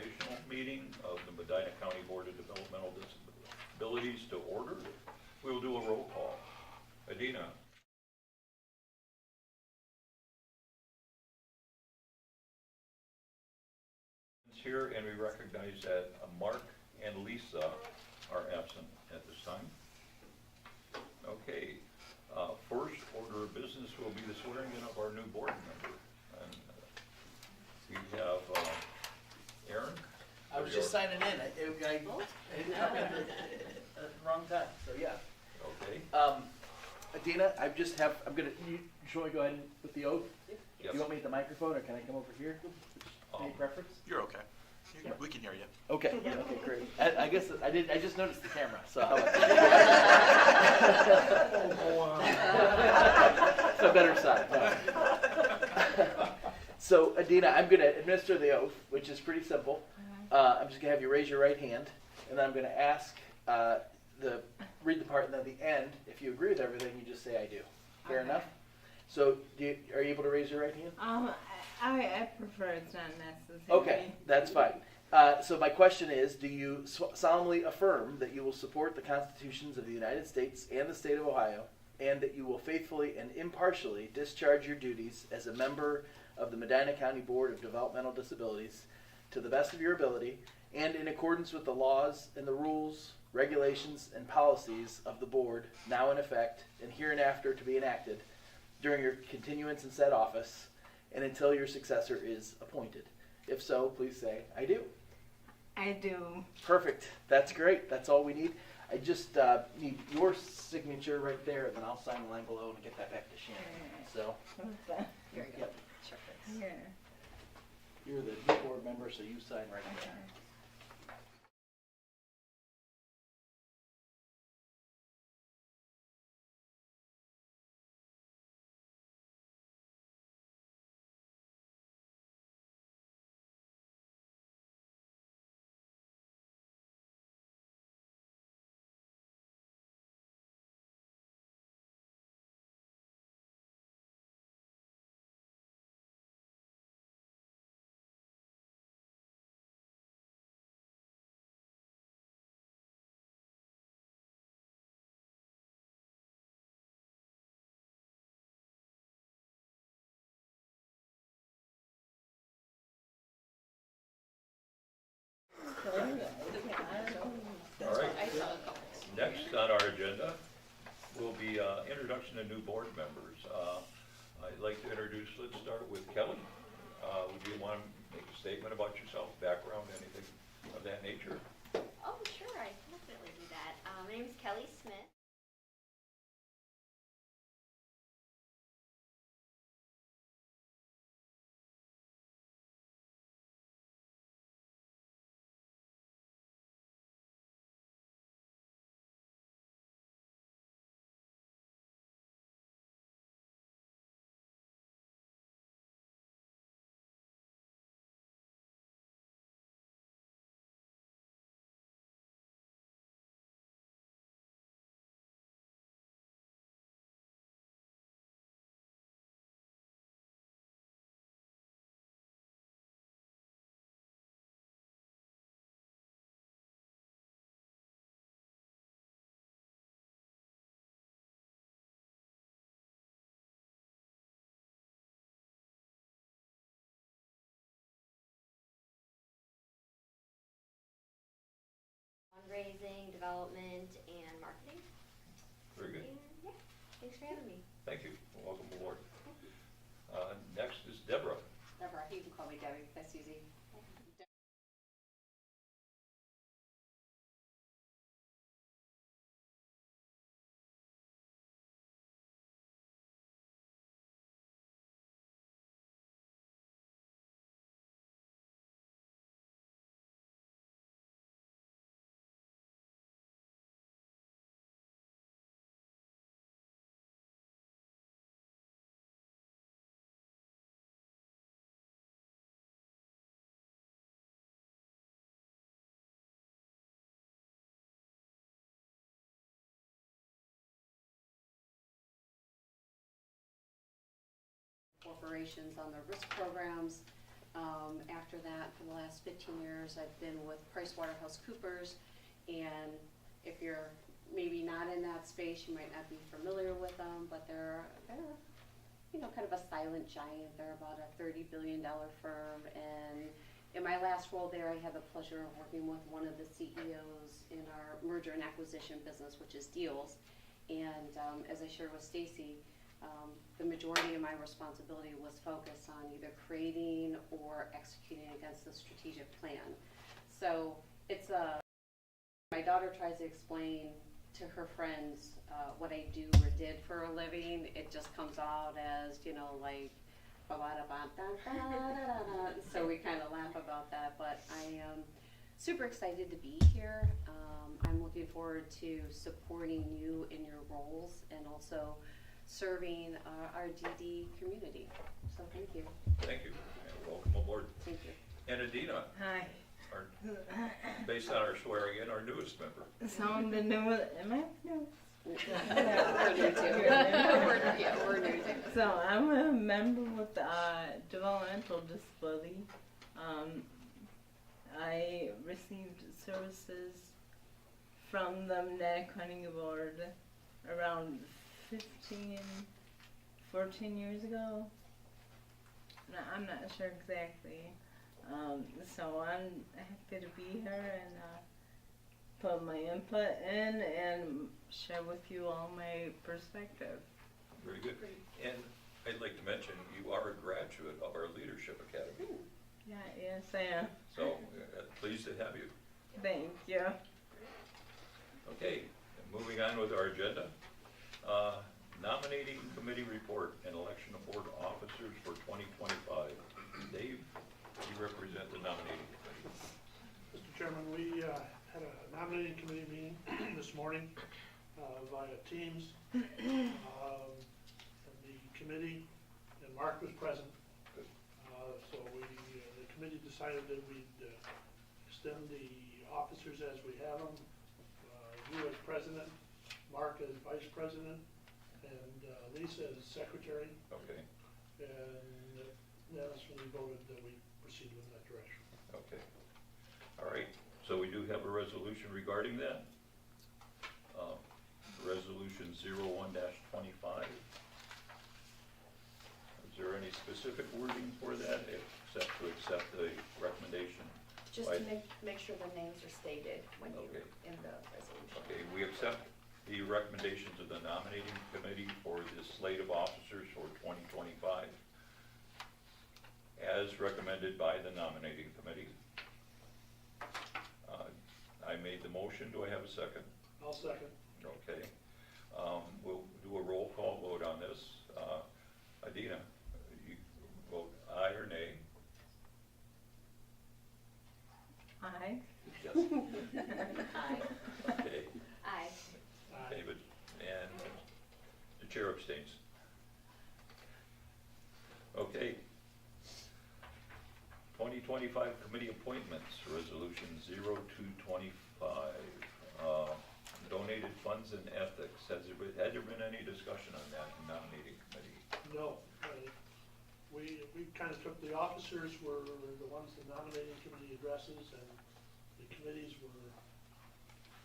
organizational meeting of the Medina County Board of Developmental Disabilities to order. We will do a roll call. Medina. Is here, and we recognize that Mark and Lisa are absent at this time. Okay, first order of business will be the swearing in of our new board member. And we have Aaron. I was just signing in. I didn't come in at the wrong time, so yeah. Okay. Adina, I'm gonna, you want me to go ahead with the oath? Yes. You want me at the microphone, or can I come over here? Any preference? You're okay. We can hear you. Okay, okay, great. I guess I just noticed the camera, so. It's a better side. No. So, Adina, I'm going to administer the oath, which is pretty simple. I'm just going to have you raise your right hand, and then I'm going to ask read the part, and then at the end, if you agree with everything, you just say I do. Fair enough? So, are you able to raise your right hand? I prefer it's not necessary. Okay, that's fine. So my question is, do you solemnly affirm that you will support the constitutions of the United States and the state of Ohio, and that you will faithfully and impartially discharge your duties as a member of the Medina County Board of Developmental Disabilities to the best of your ability, and in accordance with the laws and the rules, regulations, and policies of the board now in effect and hereinafter to be enacted during your continuance in said office and until your successor is appointed? If so, please say, I do. I do. Perfect. That's great. That's all we need. I just need your signature right there, and then I'll sign the line below and get that back to Shannon. So, Here you go. yep. Here. You're the new board member, so you sign right there. All right. Next on our agenda will be introduction of new board members. I'd like to introduce, let's start with Kelly. Would you want to make a statement about yourself, background, anything of that nature? Oh, sure, I can definitely do that. My name is Kelly Smith. Fundraising, development, and marketing. Very good. And yeah, thanks for having me. Thank you. Welcome aboard. Next is Deborah. Deborah, you can call me Debbie, that's easy. Corporations on their risk programs. After that, for the last 15 years, I've been with PricewaterhouseCoopers, and if you're maybe not in that space, you might not be familiar with them, but they're kind of a silent giant. They're about a $30 billion firm, and in my last role there, I had the pleasure of working with one of the CEOs in our merger and acquisition business, which is deals. And as I shared with Stacy, the majority of my responsibility was focused on either creating or executing against the strategic plan. So my daughter tries to explain to her friends what I do or did for a living. It just comes out as, like, so we kind of laugh about that, but I am super excited to be here. I'm looking forward to supporting you in your roles and also serving our DD community. So thank you. Thank you, and welcome aboard. Thank you. And Adina, Hi. based on our swearing in, our newest member. Someone to know what, am I new? We're new too. We're new too. So I'm a member with Developmental Disability. I received services from the Medina County Board around 14 years ago. No, I'm not sure exactly. So I'm happy to be here and put my input in and share with you all my perspective. Very good. And I'd like to mention, you are a graduate of our Leadership Academy. Yeah, yes I am. So, pleased to have you. Thank you. Okay, moving on with our agenda. Nominating committee report and election of board officers for 2025. Dave, you represent the nominating committee. Mr. Chairman, we had a nominating committee meeting this morning via Teams. And the committee, and Mark was present. So the committee decided that we'd extend the officers as we have them. You as president, Mark as vice president, and Lisa as secretary. Okay, And that's when we voted that we proceed in that direction. okay. All right, so we do have a resolution regarding that. Resolution 01-25. Is there any specific wording for that, except to accept the recommendation? Just to make sure the names are stated when you, Okay. in the resolution. Okay, we accept the recommendations of the nominating committee for the slate of officers for 2025 as recommended by the nominating committee. I made the motion. Do I have a second? I'll second. Okay. We'll do a roll call vote on this. Adina, you vote aye or nay? Aye. Yes. Aye. Okay. Aye. David, and the chair abstains. Okay. 2025 committee appointments, resolution 0225. Donated funds and ethics. Has there been any discussion on that in nominating committee? No. We kind of took the officers were the ones the nominating committee addresses, and the committees were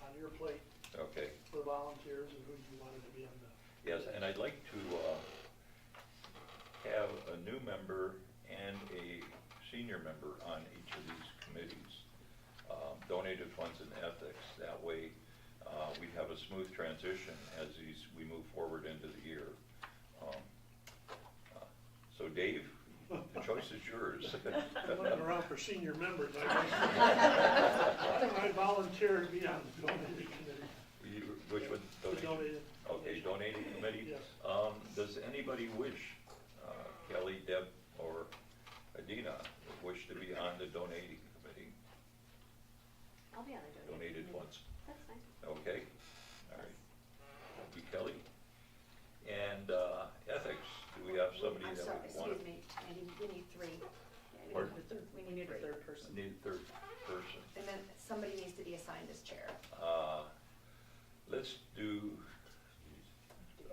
on your plate Okay. for volunteers and who you wanted to be on the. Yes, and I'd like to have a new member and a senior member on each of these committees. Donated funds and ethics. That way, we have a smooth transition as we move forward into the year. So Dave, the choice is yours. I'm looking around for senior members. I volunteer to be on the donating committee. Which one? The donated. Okay, donating committee? Yes. Does anybody wish, Kelly, Deb, or Adina, wish to be on the donating committee? I'll be on the Donated funds. That's fine. Okay, all right. Thank you, Kelly. And ethics, do we have somebody I'm that sorry, we want? excuse me, we need three. Pardon? We need a third person. Need a third person. And then somebody needs to be assigned as chair. Let's do,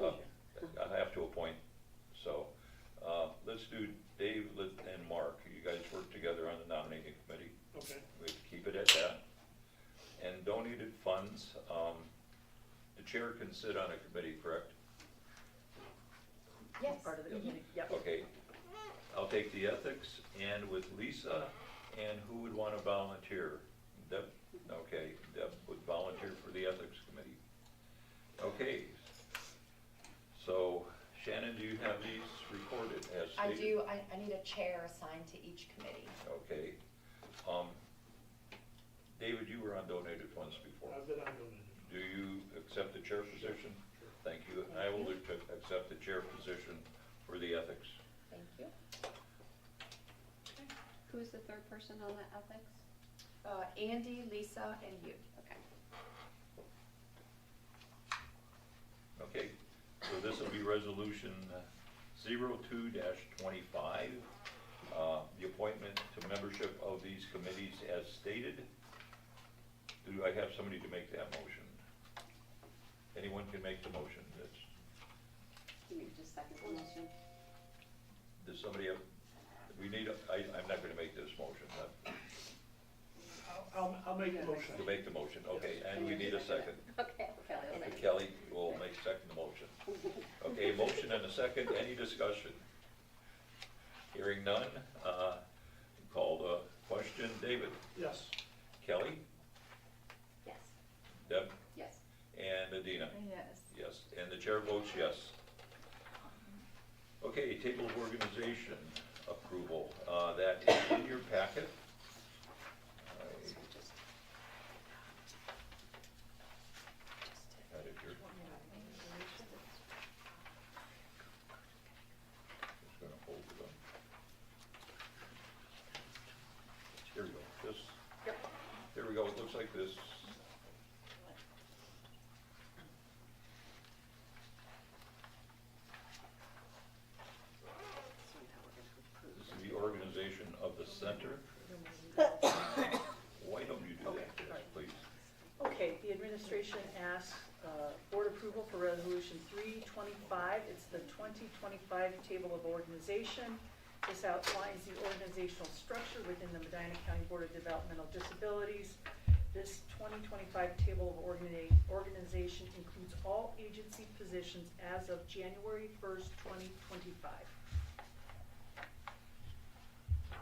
I have to appoint, so chair can sit on a committee, correct? Yes. Part of the Yes. community, yep. Okay, I'll take the ethics, and with Lisa, and who would want to volunteer? Deb? Okay, Deb would volunteer for the ethics committee. Okay, so Shannon, do you have these recorded as stated? I do, I need a chair assigned to each committee. Okay. David, you were on donated funds before. I've been on donated. Do you accept the chair position? Thank you. I will accept the chair position for the ethics. Thank you. Who's the third person on the ethics? Andy, Lisa, and you. Okay. Okay, so this will be resolution 02-25, the appointment to membership of these committees as stated. Do I have somebody to make that motion? Anyone can make the motion. You need to just second the motion. Does somebody have, we need, I'm not gonna make this motion. I'll make the motion. To make the motion, okay, and we need a second. Okay, Kelly, will second. Kelly will make second the motion. Okay, motion and a second, any discussion? Hearing none, call the question. David? Yes. Kelly? Yes. Deb? Yes. And Adina? Yes. Yes, and the chair votes yes. Okay, table of organization approval, that is in your packet. So just I had it here. Just gonna hold it up. Here we go, this, here we go, it looks like this. This is the organization of the center. Why don't you do that, yes, please? Okay, the administration asks board approval for resolution 325. It's the 2025 table of organization. This outlines the organizational structure within the Medina County Board of Developmental Disabilities. This 2025 table of organization includes all agency positions as of January 1st, 2025.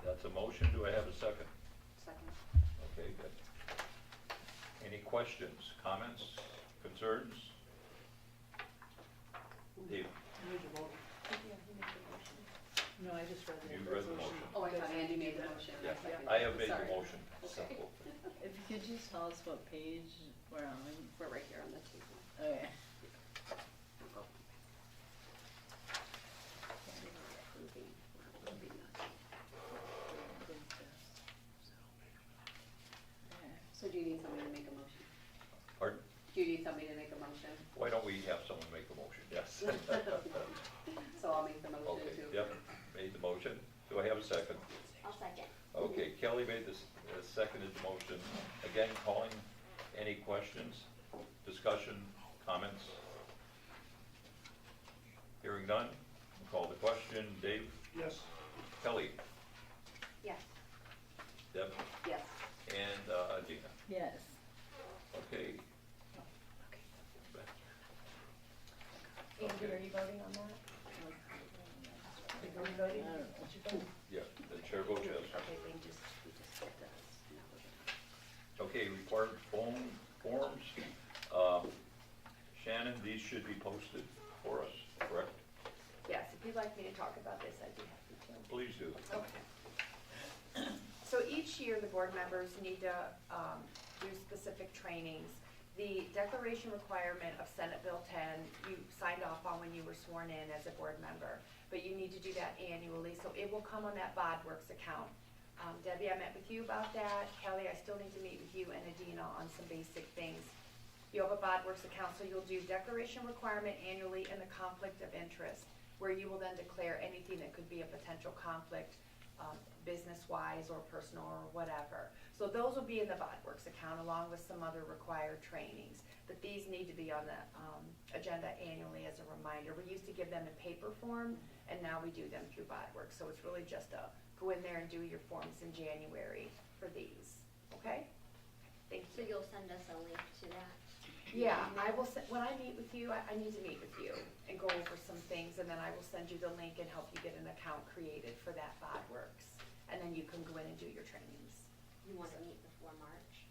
That's a motion, do I have a second? second. Okay, good. Any questions, comments, concerns? Dave, You need the motion. No, I just read the You read the resolution. motion. Oh, I thought Andy made the motion. yeah, seconded I it. have made the Sorry. motion, Okay. simple. If you could just tell us what page we're on. We're right here on the table. Okay. So do you need somebody to make a motion? Pardon? Do you need somebody to make a motion? Why don't we have someone make a motion, yes? So I'll make the motion Okay, to. yep, made the motion, do I have a second? I'll second. Okay, Kelly made this, seconded the motion, again, calling, any questions, discussion, comments? Hearing none, call the question. Dave? Yes. Kelly? Yes. Deb? Yes. And Adina? Yes. Okay. Andy, are you voting on that? Are you voting? What's your vote? Yeah, the chair votes yes. Okay, we just get Okay, required forms. Shannon, these should be posted for us, correct? Yes, if you'd like me to talk about this, I'd be happy to. Please do. Okay. So each year, the board members need to do specific trainings. The declaration requirement of Senate Bill 10, you signed off on when you were sworn in as a board member, but you need to do that annually, so it will come on that BODWorks account. Debbie, I met with you about that. Kelly, I still need to meet with you and Adina on some basic things. You have a BODWorks account, so you'll do declaration requirement annually and the conflict of interest, where you will then declare anything that could be a potential conflict, business-wise or personal or whatever. So those will be in the BODWorks account along with some other required trainings. But these need to be on the agenda annually as a reminder. We used to give them in paper form, and now we do them through BODWorks. So it's really just a go in there and do your forms in January for these. Okay? Thank So you. you'll send us a link to that? Yeah, I will, when I meet with you, I need to meet with you and go over some things, and then I will send you the link and help you get an account created for that BODworks. And then you can go in and do your trainings. You want to meet before March?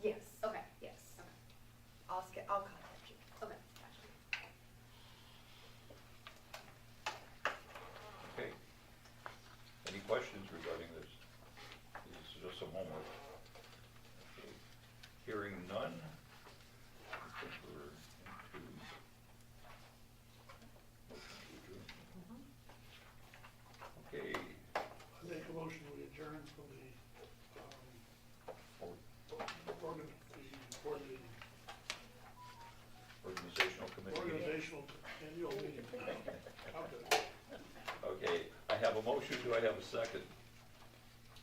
Yes. Okay. Yes. Okay. I'll contact you. Okay, gotcha. Okay. Any questions regarding this? This is just some homework. Okay. Hearing none. I think we're into motion to adjourn. Okay. I make a motion, we adjourn from the, board meeting, Organizational committee. organizational annual meeting. Okay. Okay, I have a motion, do I have a second?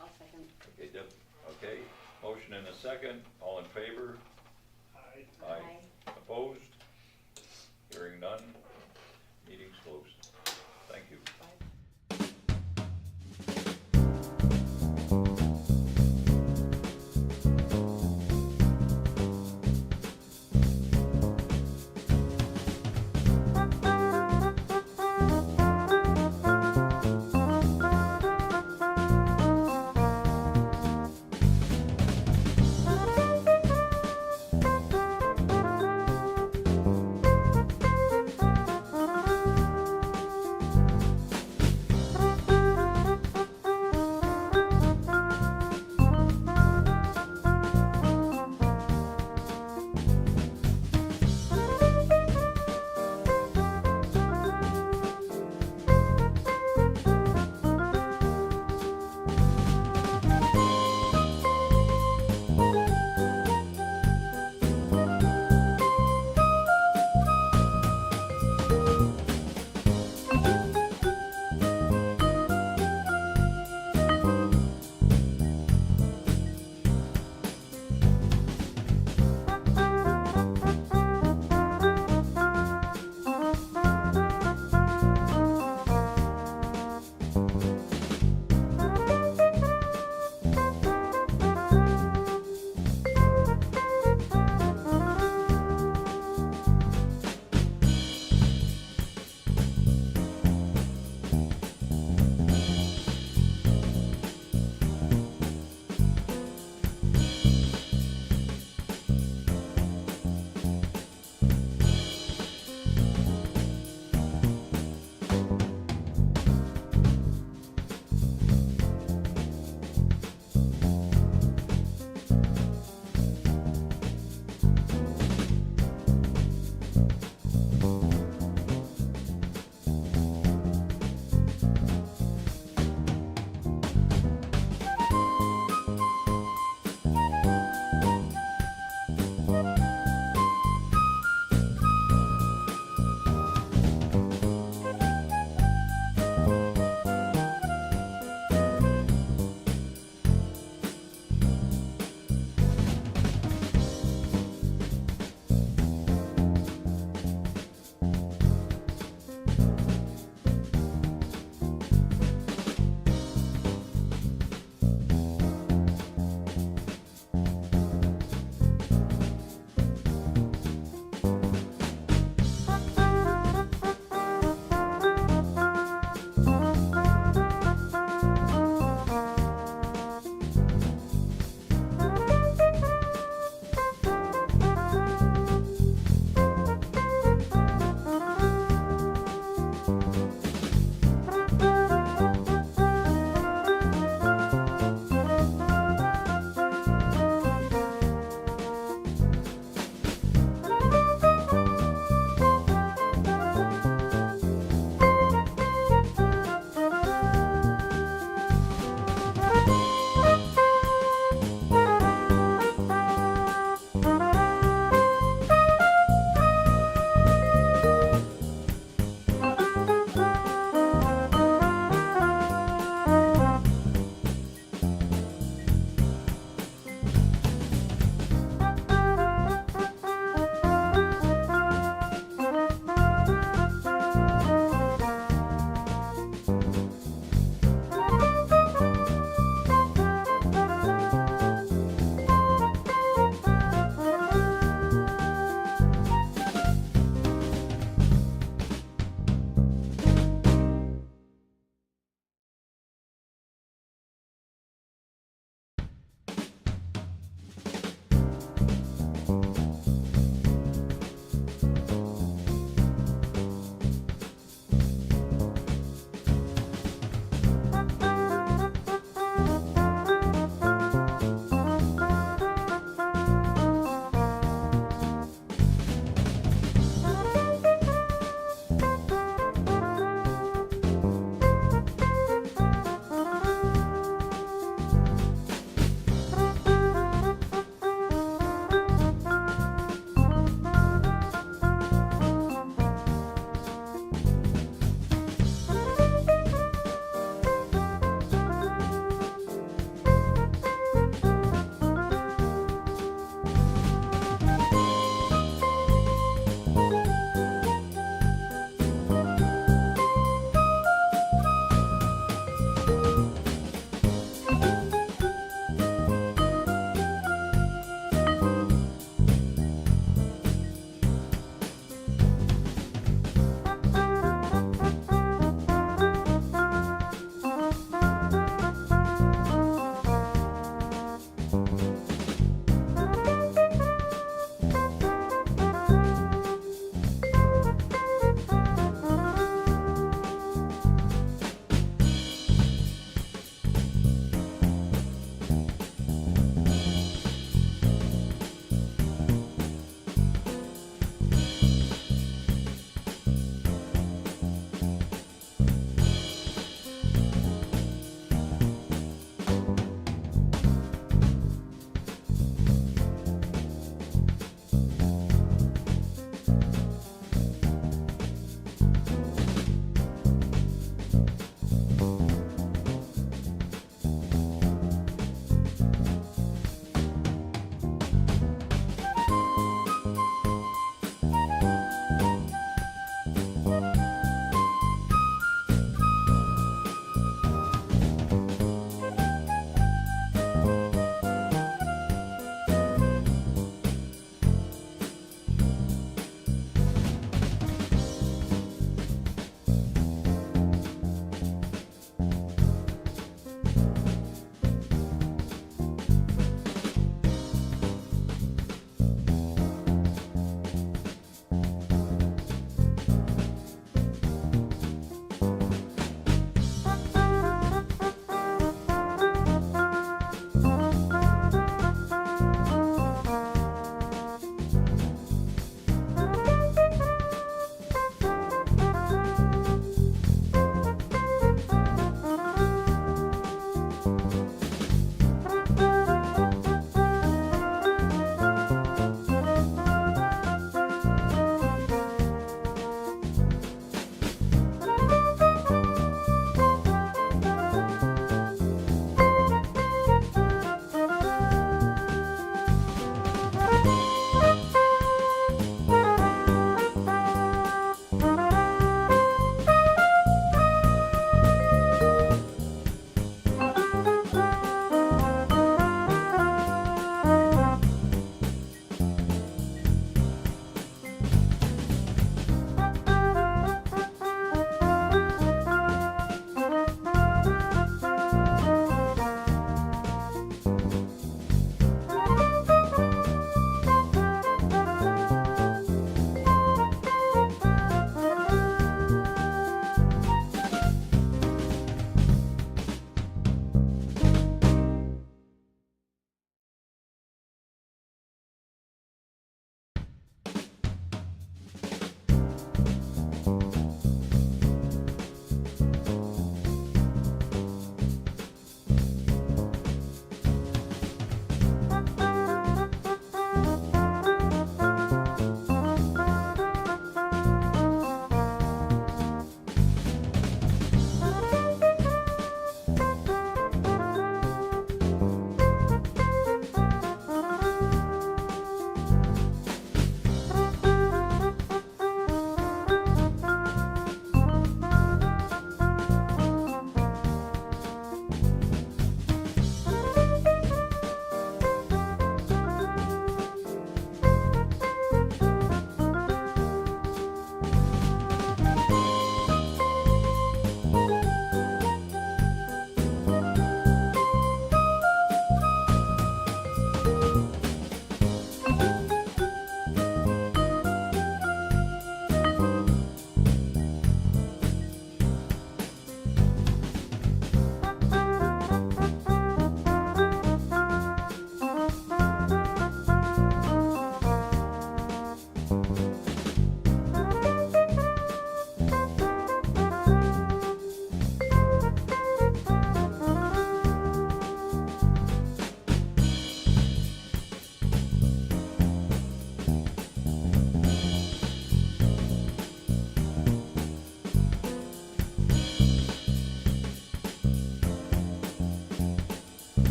I'll second. Okay, Deb, okay, motion and a second, all in favor? Aye. Aye. Opposed? Hearing none, meeting's closed. Thank you.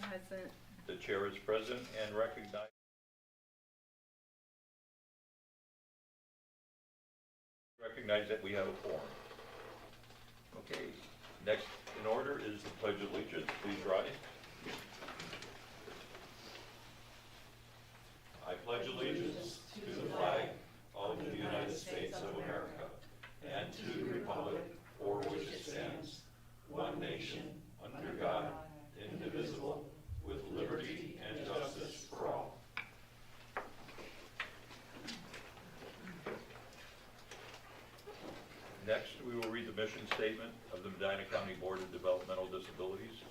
Present. The chair is present and recognize that we have a quorum. Okay, next in order is the Pledge of Allegiance. Please rise. I pledge allegiance to the flag of the United States of America and to the republic for which it stands, one nation, under God, indivisible, with liberty and justice for all. Next, we will read the mission statement of the Medina County Board of Developmental Disabilities.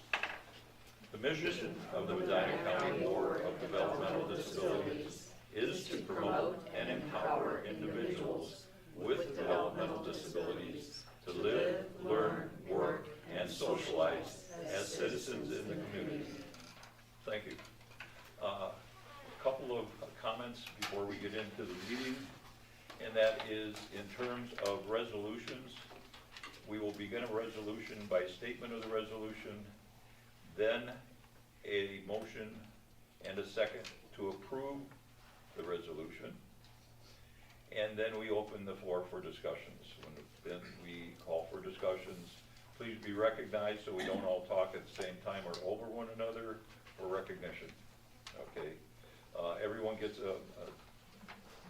The mission of the Medina County Board of Developmental Disabilities is to promote and empower individuals with developmental disabilities to live, learn, work, and socialize as citizens in the community. Thank you. A couple of comments before we get into the meeting, and that is in terms of resolutions. We will begin a resolution by statement of the resolution, then a motion and a second to approve the resolution, and then we open the floor for discussions. Then we call for discussions. Please be recognized so we don't all talk at the same time or over one another for recognition. Okay, everyone gets a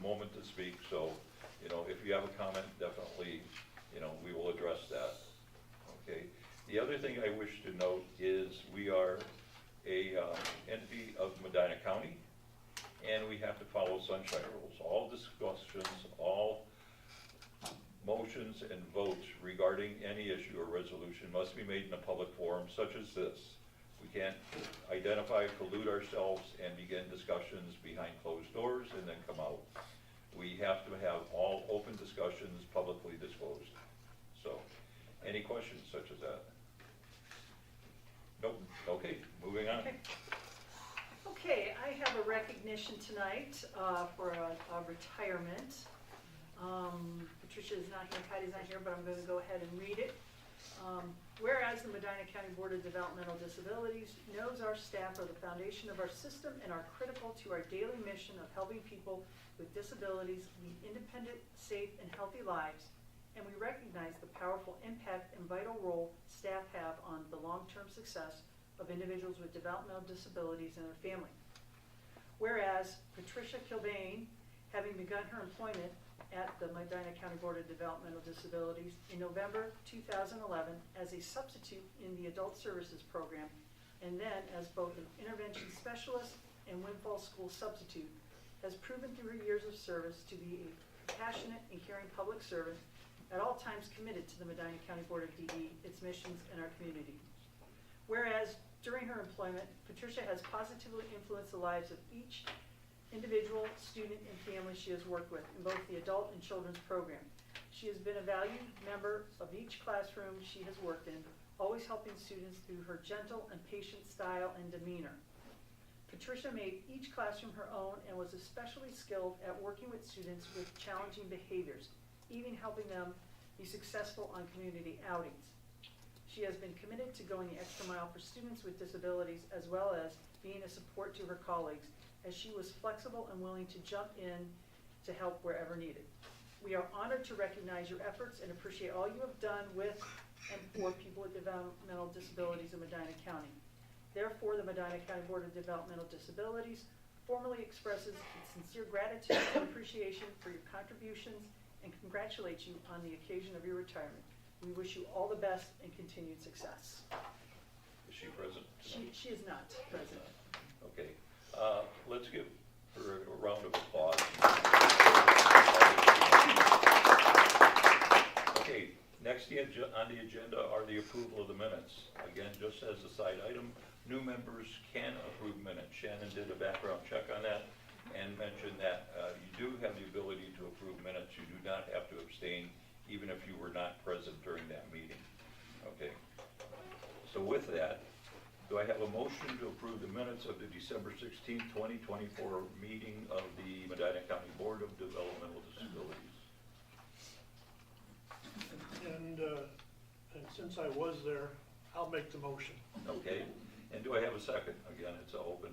moment to speak, so if you have a comment, definitely we will address that. Okay, the other thing I wish to note is we are a entity of Medina County, and we have to follow sunshine rules. All discussions, all motions and votes regarding any issue or resolution must be made in a public forum such as this. We can't identify, collude ourselves, and begin discussions behind closed doors and then come out. We have to have all open discussions publicly disclosed. So, any questions such as that? Nope. Okay, moving on. Okay, I have a recognition tonight for a retirement. Patricia is not here, Heidi's not here, but I'm going to go ahead and read it. Whereas the Medina County Board of Developmental Disabilities knows our staff are the foundation of our system and are critical to our daily mission of helping people with disabilities lead independent, safe, and healthy lives, and we recognize the powerful impact and vital role staff have on the long-term success of individuals with developmental disabilities and their family. Whereas Patricia Kilbane, having begun her employment at the Medina County Board of Developmental Disabilities in November 2011 as a substitute in the Adult Services Program, and then as both an intervention specialist and Windfall School substitute, has proven through her years of service to be a passionate and caring public servant, at all times committed to the Medina County Board of DD, its missions, and our community. Whereas during her employment, Patricia has positively influenced the lives of each individual, student, and family she has worked with in both the adult and children's program. She has been a valued member of each classroom she has worked in, always helping students through her gentle and patient style and demeanor. Patricia made each classroom her own and was especially skilled at working with students with challenging behaviors, even helping them be successful on community outings. She has been committed to going the extra mile for students with disabilities, as well as being a support to her colleagues, as she was flexible and willing to jump in to help wherever needed. We are honored to recognize your efforts and appreciate all you have done with and for people with developmental disabilities in Medina County. Therefore, the Medina County Board of Developmental Disabilities formally expresses its sincere gratitude and appreciation for your contributions and congratulates you on the occasion of your retirement. We wish you all the best and continued success. Is she present? She is not present. Okay. Let's give her a round of applause. Okay, next on the agenda are the approval of the minutes. Again, just as a side item, new members can approve minutes. Shannon did a background check on that and mentioned that you do have the ability to approve minutes. You do not have to abstain, even if you were not present during that meeting. Okay. So with that, do I have a motion to approve the minutes of the December 16th, 2024 meeting of the Medina County Board of Developmental Disabilities? And since I was there, I'll make the motion. Okay. And do I have a second? Again, it's an open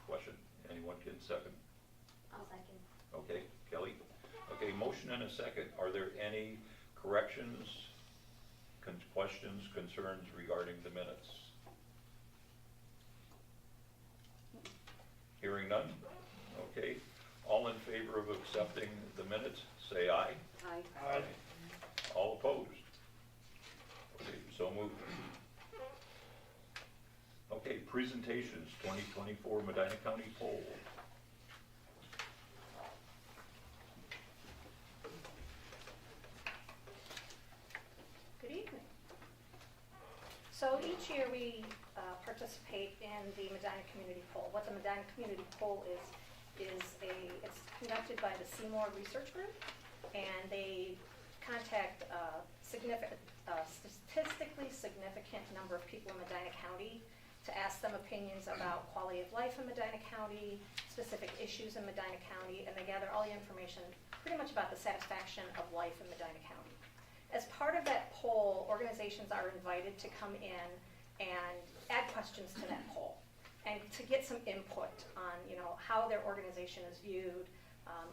question. Anyone can second. I'll second. Okay, Kelly? Okay, motion and a second. Are there any corrections, questions, concerns regarding the minutes? Hearing none? Okay. All in favor of accepting the minutes, say aye. Aye. Aye. All opposed? Okay, so moved. Okay, presentations, 2024 Medina County poll. Good evening. So each year we participate in the Medina Community Poll. What the Medina Community Poll is it's conducted by the Seymour Research Group, and they contact statistically significant number of people in Medina County to ask them opinions about quality of life in Medina County, specific issues in Medina County, and they gather all the information pretty much about the satisfaction of life in Medina County. As part of that poll, organizations are invited to come in and add questions to that poll and to get some input on, how their organization is viewed,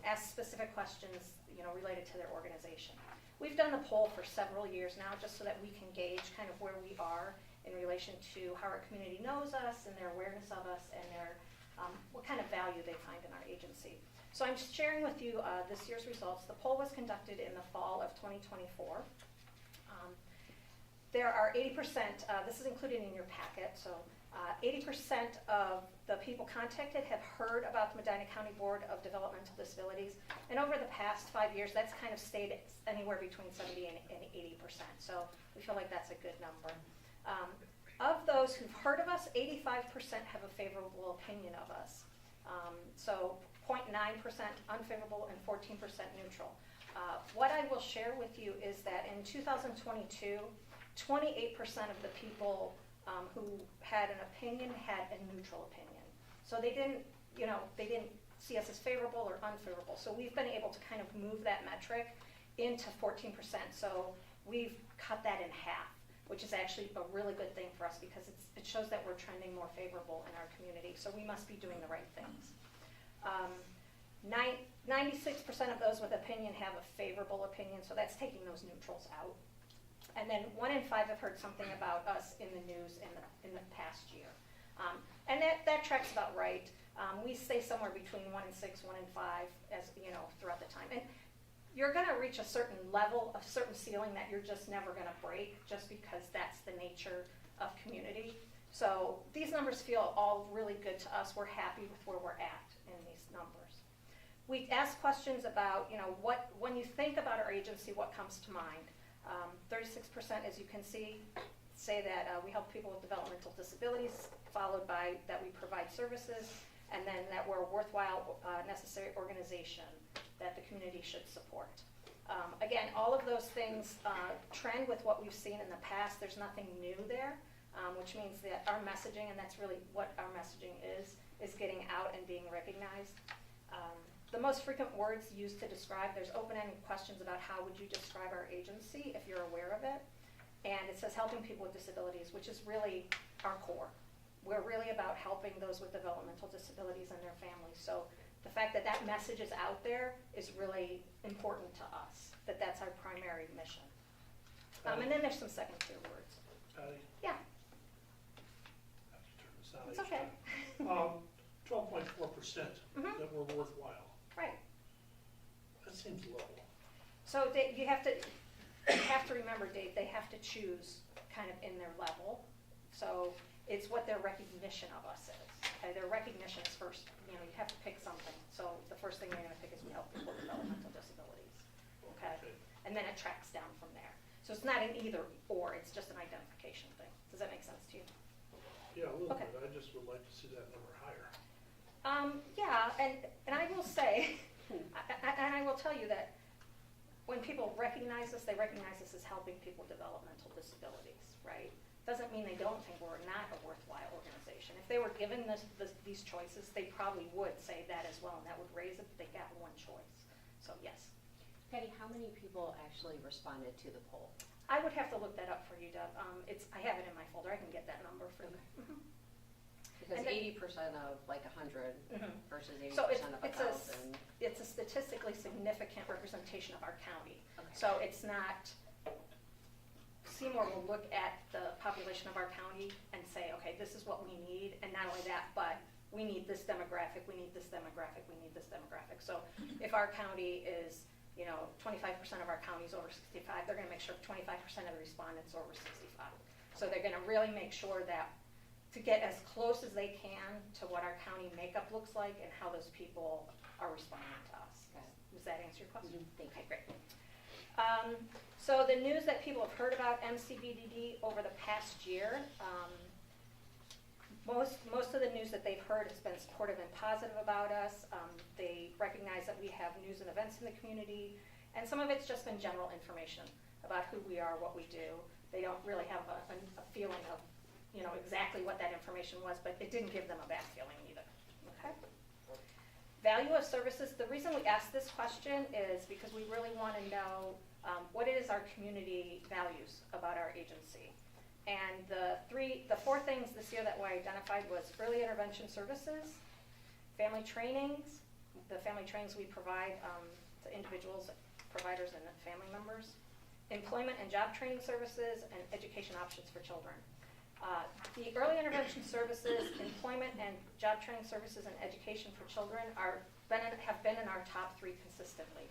ask specific questions, related to their organization. We've done the poll for several years now just so that we can gauge kind of where we are in relation to how our community knows us and their awareness of us and their what kind of value they find in our agency. So I'm sharing with you this year's results. The poll was conducted in the fall of 2024. There are 80%, this is included in your packet, so 80% of the people contacted have heard about the Medina County Board of Developmental Disabilities, and over the past 5 years, that's kind of stayed anywhere between 70 and 80%, so we feel like that's a good number. Of those who've heard of us, 85% have a favorable opinion of us. So 0.9% unfavorable and 14% neutral. What I will share with you is that in 2022, 28% of the people who had an opinion had a neutral opinion. So they didn't see us as favorable or unfavorable. So we've been able to kind of move that metric into 14%. So we've cut that in half, which is actually a really good thing for us because it shows that we're trending more favorable in our community. So we must be doing the right things. 96% of those with opinion have a favorable opinion, so that's taking those neutrals out. And then 1 in 5 have heard something about us in the news in the past year. And that tracks about right. We stay somewhere between 1 in 6, 1 in 5 as throughout the time. And you're going to reach a certain level, a certain ceiling that you're just never going to break just because that's the nature of community. So these numbers feel all really good to us. We're happy with where we're at in these numbers. We ask questions about, when you think about our agency, what comes to mind? 36%, as you can see, say that we help people with developmental disabilities, followed by that we provide services, and then that we're a worthwhile, necessary organization that the community should support. Again, all of those things trend with what we've seen in the past. There's nothing new there, which means that our messaging, and that's really what our messaging is getting out and being recognized. The most frequent words used to describe, there's open-ended questions about how would you describe our agency if you're aware of it. And it says helping people with disabilities, which is really our core. We're really about helping those with developmental disabilities and their families. So the fact that that message is out there is really important to us, that that's our primary mission. And then there's some second-tier words. Yeah. I have to turn this on. It's okay. 12.4% that were worthwhile. Right. That seems low. So you have to remember, Dave, they have to choose kind of in their level. So it's what their recognition of us is. Okay? Their recognition is first. You have to pick something. So the first thing you're going to pick is we help people with developmental disabilities. Okay? And then it tracks down from there. So it's not an either or. It's just an identification thing. Does that make sense to you? Yeah, a little Okay. bit. I just would like to see that number higher. Yeah, and I will say, and I will tell you that when people recognize us, they recognize us as helping people with developmental disabilities, right? Doesn't mean they don't think we're not a worthwhile organization. If they were given these choices, they probably would say that as well, and that would raise it, but they got one choice. So yes. Patty, how many people actually responded to the poll? I would have to look that up for you, Deb. I have it in my folder. I can get that number for you. Because And then- 80% of like 100 Mhm. versus So 80% of 1,000. it's a statistically significant representation of our county. Okay. So it's not, Seymour will look at the population of our county and say, okay, this is what we need, and not only that, but we need this demographic, we need this demographic, we need this demographic. So if our county is, 25% of our county is over 65, they're gonna make sure 25% of the respondents are over 65. So they're gonna really make sure that, to get as close as they can to what our county makeup looks like and how those people are responding to us. Okay. Does that answer your question? Mhm, thank you. Okay, great. So the news that people have heard about MCBDD over the past year, most of the news that they've heard has been supportive and positive about us. They recognize that we have news and events in the community, and some of it's just been general information about who we are, what we do. They don't really have a feeling of, exactly what that information was, but it didn't give them a bad feeling either. Okay. Value of services. The reason we asked this question is because we really want to know what it is our community values about our agency. And the four things this year that were identified was early intervention services, family trainings, the family trainings we provide to individuals, providers, and family members, employment and job training services, and education options for children. The early intervention services, employment and job training services, and education for children have been in our top 3 consistently.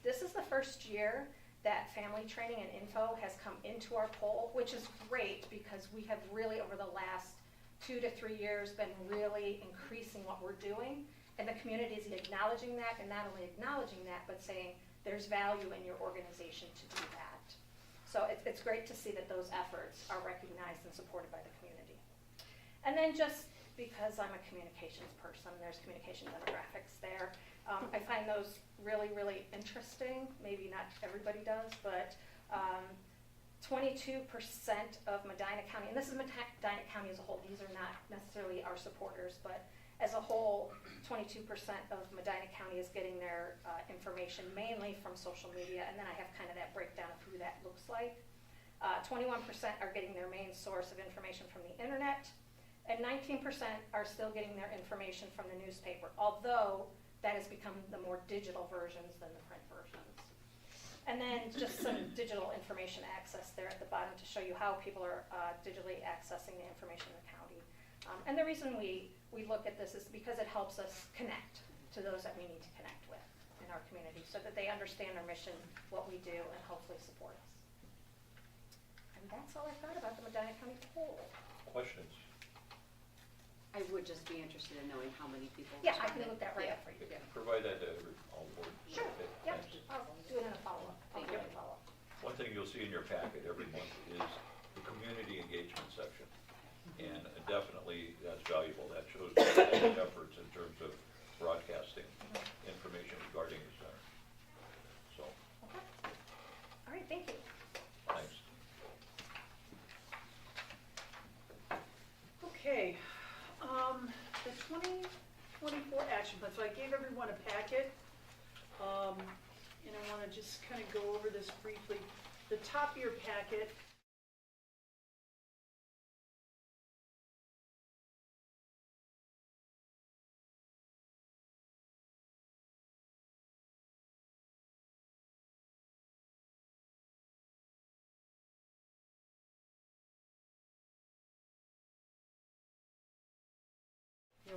This is the first year that family training and info has come into our poll, which is great because we have really, over the last 2 to 3 years, been really increasing what we're doing, and the community is acknowledging that, and not only acknowledging that, but saying there's value in your organization to do that. So it's great to see that those efforts are recognized and supported by the community. And then just because I'm a communications person, there's communication demographics there. I find those really, really interesting. Maybe not everybody does, but 22% of Medina County, and this is Medina County as a whole, these are not necessarily our supporters, but as a whole, 22% of Medina County is getting their information mainly from social media, and then I have kind of that breakdown of who that looks like. 21% are getting their main source of information from the internet, and 19% are still getting their information from the newspaper, although that has become the more digital versions than the print versions. And then just some digital information access there at the bottom to show you how people are digitally accessing the information in the county. And the reason we look at this is because it helps us connect to those that we need to connect with in our community so that they understand our mission, what we do, and hopefully support us. And that's all I've got about the Medina County poll. Questions? I would just be interested in knowing how many people. Yeah, I can responded. look that right up for you. Yeah. Provide that to all board. Sure, Okay, yep, thanks. I'll do it in a follow-up. Thank I'll do you. it in a follow-up. One thing you'll see in your packet every month is the community engagement section. And definitely that's valuable. That shows the efforts in terms of broadcasting information regarding the center. So, Okay. All right, thank you. thanks. Okay, the 2024 action plan, so I gave everyone a packet, and I want to just kind of go over this briefly. The top of your packet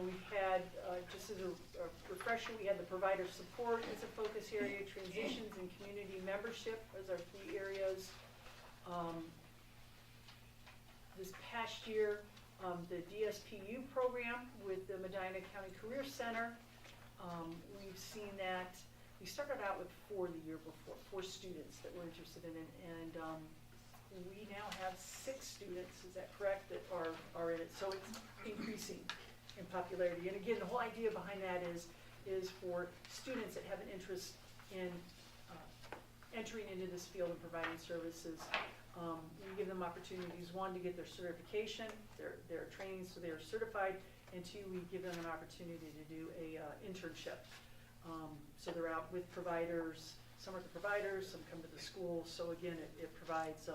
we've had, just as a refresher, we had the provider support as a focus area, transitions and community membership as our 3 areas. This past year, the DSPU program with the Medina County Career Center, we've seen that, we started out with 4 the year before, 4 students that were interested in it, and we now have 6 students, is that correct, that are in it, so it's increasing in popularity. And again, the whole idea behind that is for students that have an interest in entering into this field and providing services. We give them opportunities, 1, to get their certification, their training so they're certified, and 2, we give them an opportunity to do a internship. So they're out with providers, some are the providers, some come to the schools, so again, it provides,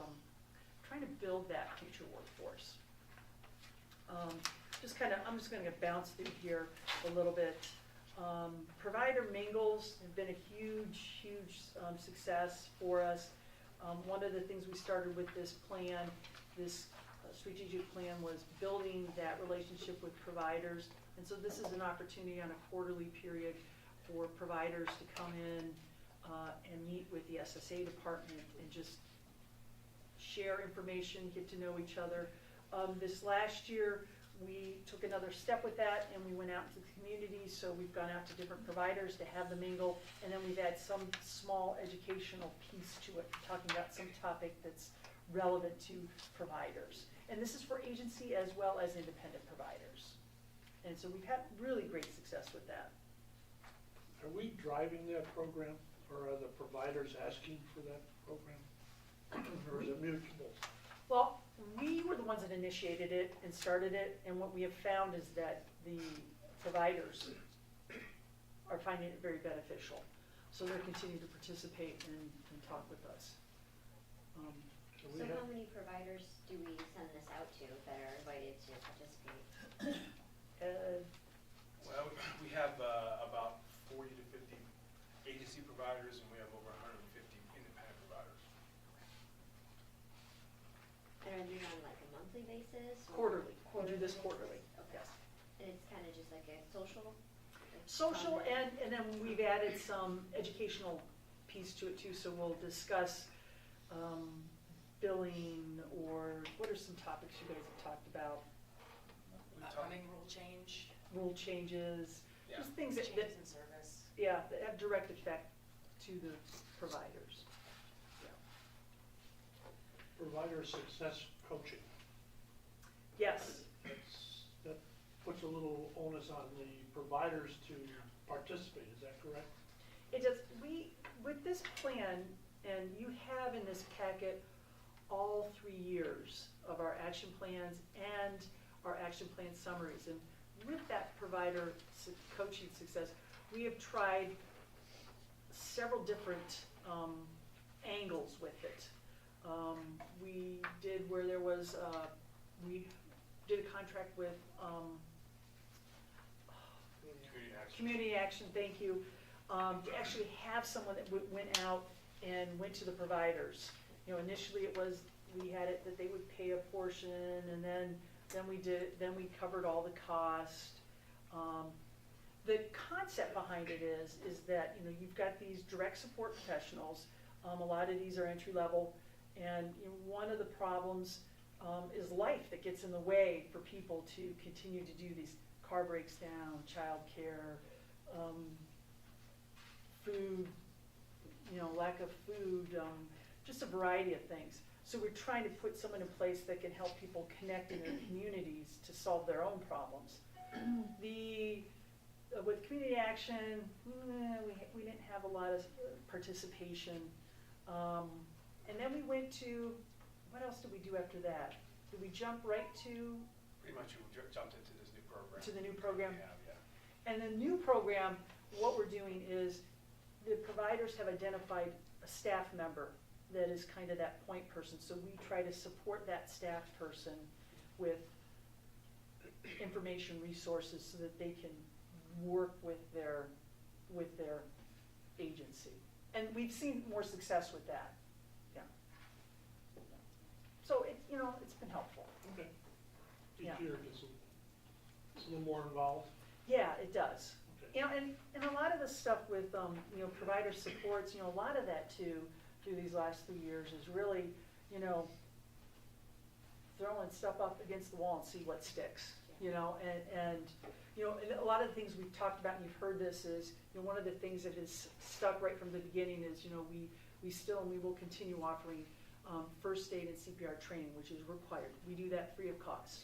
trying to build that future workforce. I'm just gonna bounce through here a little bit. Provider mingles have been a huge success for us. One of the things we started with this plan, this strategic plan, was building that relationship with providers. And so this is an opportunity on a quarterly period for providers to come in and meet with the SSA department and just share information, get to know each other. This last year, we took another step with that and we went out into the community. So we've gone out to different providers to have the mingle, and then we've had some small educational piece to it, talking about some topic that's relevant to providers. And this is for agency as well as independent providers. And so we've had really great success with that. Are we driving that program, or are the providers asking for that program? Or is it mutual? Well, we were the ones that initiated it and started it, and what we have found is that the providers are finding it very beneficial. So they're continuing to participate and talk with us. So how many providers do we send this out to that are invited to participate? Well, we have about 40 to 50 agency providers, and we have over 150 independent providers. They're doing on like a monthly basis? Quarterly. We do this quarterly. Okay. Yes. And it's kind of just like a social? Social, and then we've added some educational piece to it too. So we'll discuss billing, or what are some topics you guys have talked about? Upcoming rule change. Rule changes, Yeah. just things that, Changes in service. yeah, that have direct effect to the providers. Provider success coaching. Yes, That puts a little onus on the providers to participate, is that correct? it does. We, with this plan, and you have in this packet all 3 years of our action plans and our action plan summaries. And with that provider coaching success, we have tried several different angles with it. We did where there was, we did a contract with Community Action, thank you, to actually have someone that went out and went to the providers. You know, initially it was, we had it that they would pay a portion, and then we covered all the cost. The concept behind it is that, you know, you've got these direct support professionals. A lot of these are entry level, and you know, one of the problems is life that gets in the way for people to continue to do these. Car breaks down, childcare, food, you know, lack of food, just a variety of things. So we're trying to put someone in place that can help people connect in their communities to solve their own problems. With Community Action, we didn't have a lot of participation. And then we went to, what else did we do after that? Did we jump right to? Pretty much we jumped into this new program. To the new program? Yeah. And the new program, what we're doing is the providers have identified a staff member that is kind of that point person. So we try to support that staff person with information resources so that they can work with their agency. And we've seen more success with that. Yeah. So it's been helpful. Okay. Each Yeah. year it's a little more involved. Yeah, it does. Okay. You know, and a lot of the stuff with provider supports, you know, a lot of that too through these last 3 years is really, you know, throwing stuff up against the wall and see what sticks. You know, and you know, and a lot of the things we've talked about and you've heard this is, you know, one of the things that has stuck right from the beginning is, you know, we still and we will continue offering first aid and CPR training, which is required. We do that free of cost.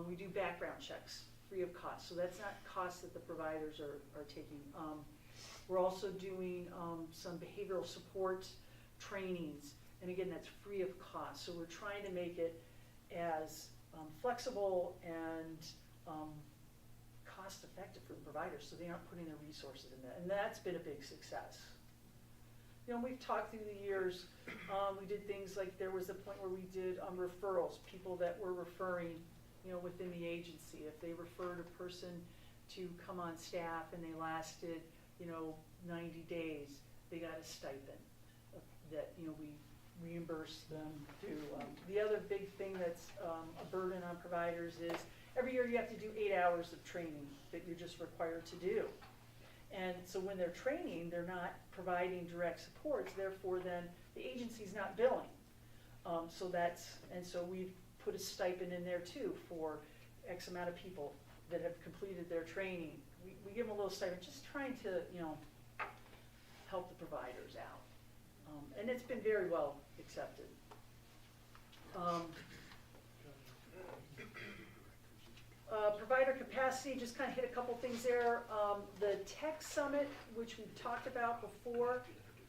We do background checks free of cost. So that's not costs that the providers are taking. We're also doing some behavioral support trainings, and again, that's free of cost. So we're trying to make it as flexible and cost effective for the providers, so they aren't putting their resources in that. And that's been a big success. You know, we've talked through the years, we did things like there was a point where we did referrals, people that were referring within the agency. If they referred a person to come on staff and they lasted, 90 days, they got a stipend that, we reimburse them to. The other big thing that's a burden on providers is every year you have to do 8 hours of training that you're just required to do. And so when they're training, they're not providing direct supports, therefore then the agency's not billing. So we've put a stipend in there too for X amount of people that have completed their training. We give them a little stipend, just trying to, help the providers out. And it's been very well accepted. Provider capacity, just kind of hit a couple things there. The Tech Summit, which we've talked about before,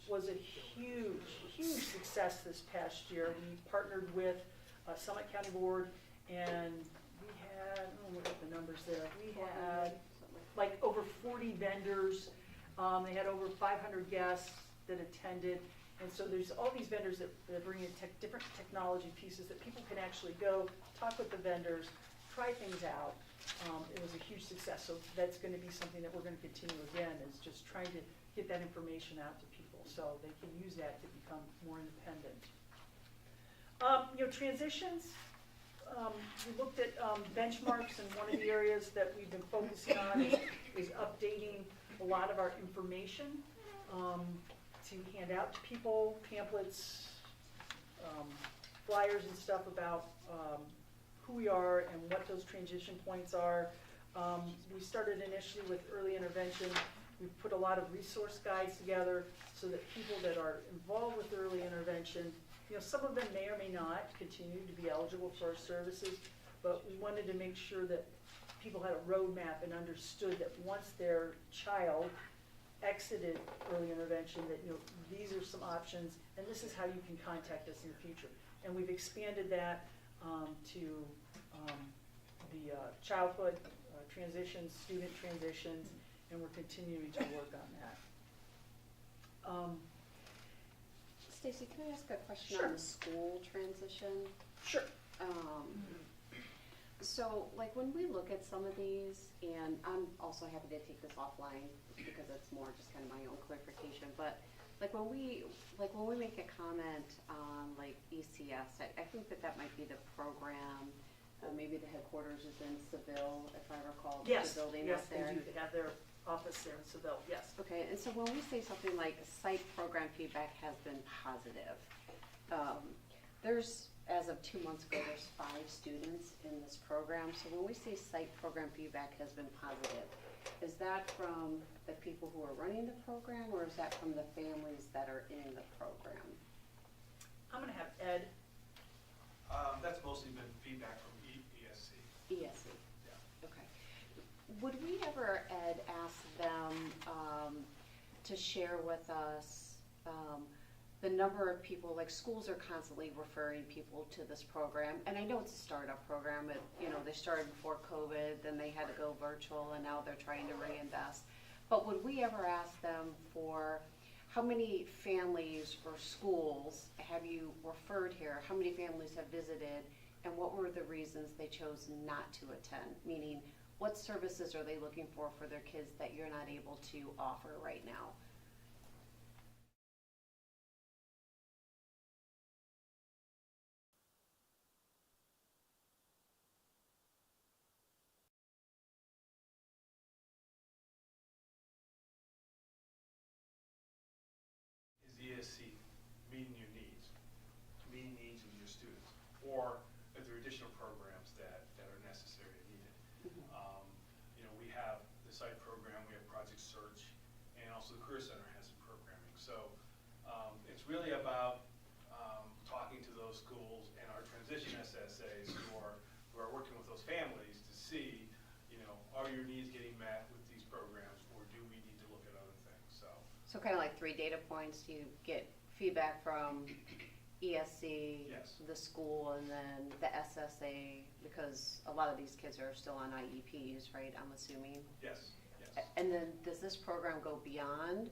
was a huge success this past year. We partnered with Summit County Board, and we had, look at the numbers there. We had like over 40 vendors. They had over 500 guests that attended. And so there's all these vendors that bring in different technology pieces that people can actually go talk with the vendors, try things out. It was a huge success. So that's going to be something that we're going to continue again, is just trying to get that information out to people so they can use that to become more independent. Transitions. We looked at benchmarks, and one of the areas that we've been focusing on is updating a lot of our information to hand out to people, pamphlets, flyers and stuff about who we are and what those transition points are. We started initially with early intervention. We've put a lot of resource guides together so that people that are involved with early intervention, some of them may or may not continue to be eligible for our services, but we wanted to make sure that people had a roadmap and understood that once their child exited early intervention, that these are some options, and this is how you can contact us in the future. And we've expanded that to the childhood transitions, student transitions, and we're continuing to work on that. Stacy, can I ask a question Sure. on the school transition? Sure. So, like, when we look at some of these, and I'm also happy to take this offline because it's more just kind of my own clarification, but like when we make a comment on like ECS, I think that might be the program. Maybe the headquarters is in Seville, if I recall. Yes, the building yes, out there. they do. They have their office there in Seville, yes. Okay, and so when we say something like site program feedback has been positive, there's, as of 2 months ago, there's 5 students in this program. So when we say site program feedback has been positive, is that from the people who are running the program, or is that from the families that are in the program? I'm going to have Ed. That's mostly been feedback from ESC. ESC. Yeah. Okay. Would we ever, Ed, ask them to share with us the number of people, like schools are constantly referring people to this program, and I know it's a startup program. They started before COVID, then they had to go virtual, and now they're trying to reinvest. But would we ever ask them for how many families or schools have you referred here? How many families have visited, and what were the reasons they chose not to attend? Meaning, what services are they looking for their kids that you're not able to offer right now? Is ESC meeting your needs of your students, or if there are additional programs that are necessary and needed? We have the site program, we have Project Search, and also the Career Center has some programming. So it's really about talking to those schools and our transition SSAs who are working with those families to see, are your needs getting met with these programs, or do we need to look at other things? So kind of like 3 data points. You get feedback from ESC, Yes. the school, and then the SSA, because a lot of these kids are still on IEPs, right, I'm assuming? Yes. And then does this program go beyond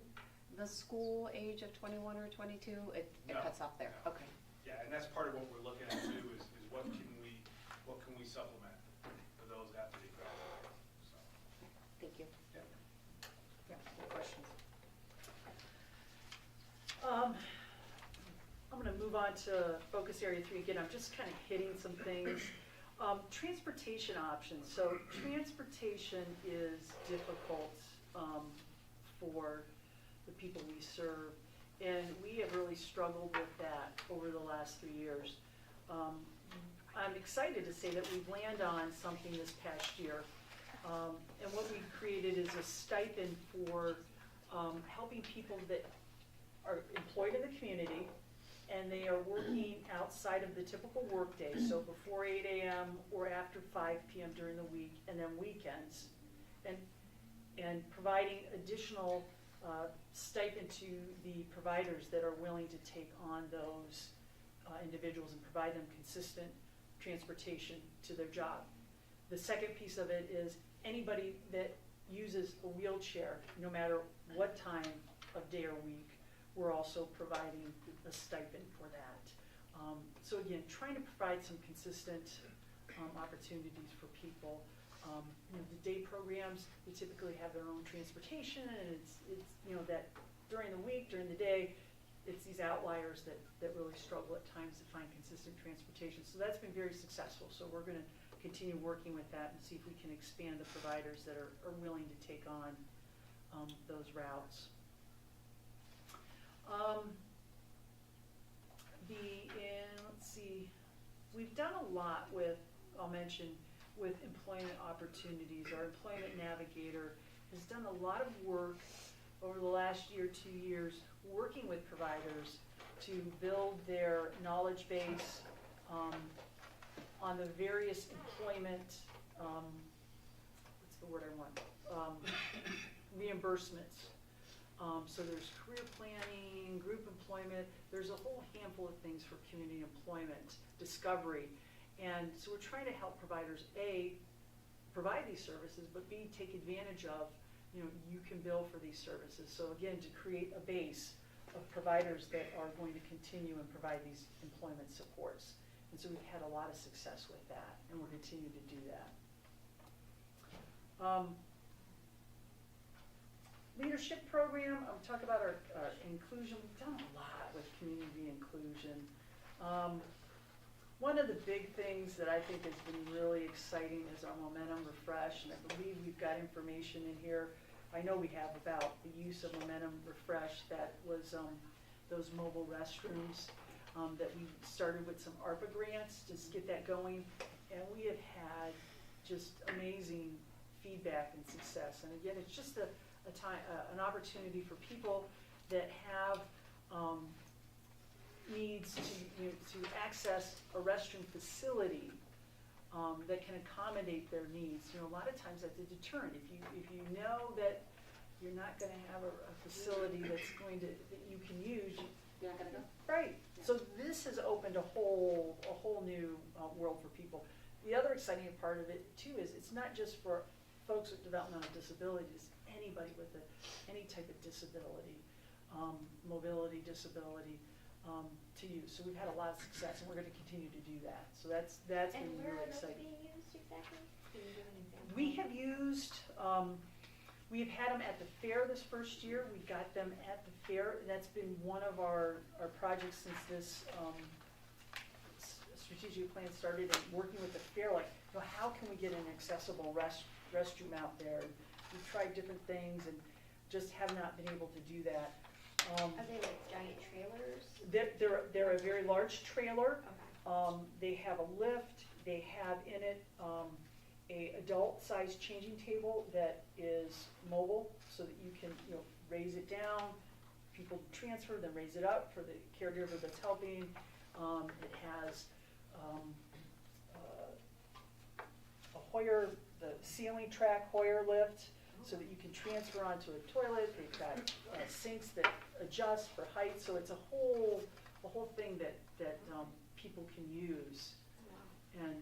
the school age of 21 or 22? It No, cuts off there? no. Okay. Yeah, and that's part of what we're looking at too, is what can we supplement? on to focus area 3 again. I'm just kind of hitting some things. Transportation options. So transportation is difficult for the people we serve, and we have really struggled with that over the last 3 years. I'm excited to say that we've landed on something this past year, and what we've created is a stipend for helping people that are employed in the community and they are working outside of the typical workday, so before 8 a.m. or after 5 p.m. during the week, and then weekends, and providing additional stipend to the providers that are willing to take on those individuals and provide them consistent transportation to their job. The second piece of it is anybody that uses a wheelchair, no matter what time of day or week, we're also providing a stipend for that. So again, trying to provide some consistent opportunities for people. The day programs, they typically have their own transportation, and it's that during the week, during the day, it's these outliers that really struggle at times to find consistent transportation. So that's been very successful. So we're going to continue working with that and see if we can expand the providers that are willing to take on those routes. Let's see, we've done a lot with, I'll mention, with employment opportunities. Our employment navigator has done a lot of work over the last year, 2 years, working with providers to build their knowledge base on the various employment, what's the word I want, reimbursements. So there's career planning, group employment, there's a whole handful of things for community employment, discovery. And so we're trying to help providers, A, provide these services, but B, take advantage of, you can bill for these services. So again, to create a base of providers that are going to continue and provide these employment supports. And so we've had a lot of success with that, and we'll continue to do that. Leadership program, I'll talk about our inclusion. We've done a lot with community inclusion. One of the big things that I think has been really exciting is our Momentum Refresh, and I believe we've got information in here. I know we have about the use of Momentum Refresh. That was those mobile restrooms that we started with some ARPA grants to get that going, and we have had just amazing feedback and success. And again, it's just an opportunity for people that have needs to access a restroom facility that can accommodate their needs. A lot of times that's a deterrent. If you know that you're not going to have a facility that you can use, You're not gonna go? right. So this has opened a whole new world for people. The other exciting part of it too is it's not just for folks with developmental disabilities, anybody with any type of disability, mobility disability, to use. So we've had a lot of success, and we're going to continue to do that. So that's been really exciting. And where are those being used exactly? Can you give an example? We have used, we've had them at the fair this first year. We got them at the fair, and that's been one of our projects since this strategic plan started, and working with the fair, like, how can we get an accessible restroom out there? And we've tried different things and just have not been able to do that. Are they like giant trailers? They're a very large trailer. Okay. They have a lift. They have in it a adult-sized changing table that is mobile, so that you can raise it down. People transfer, then raise it up for the caregiver that's helping. It has a Hoyer, the ceiling track Hoyer lift, so that you can transfer onto a toilet. They've got sinks that adjust for height, so it's a whole thing that people can use, and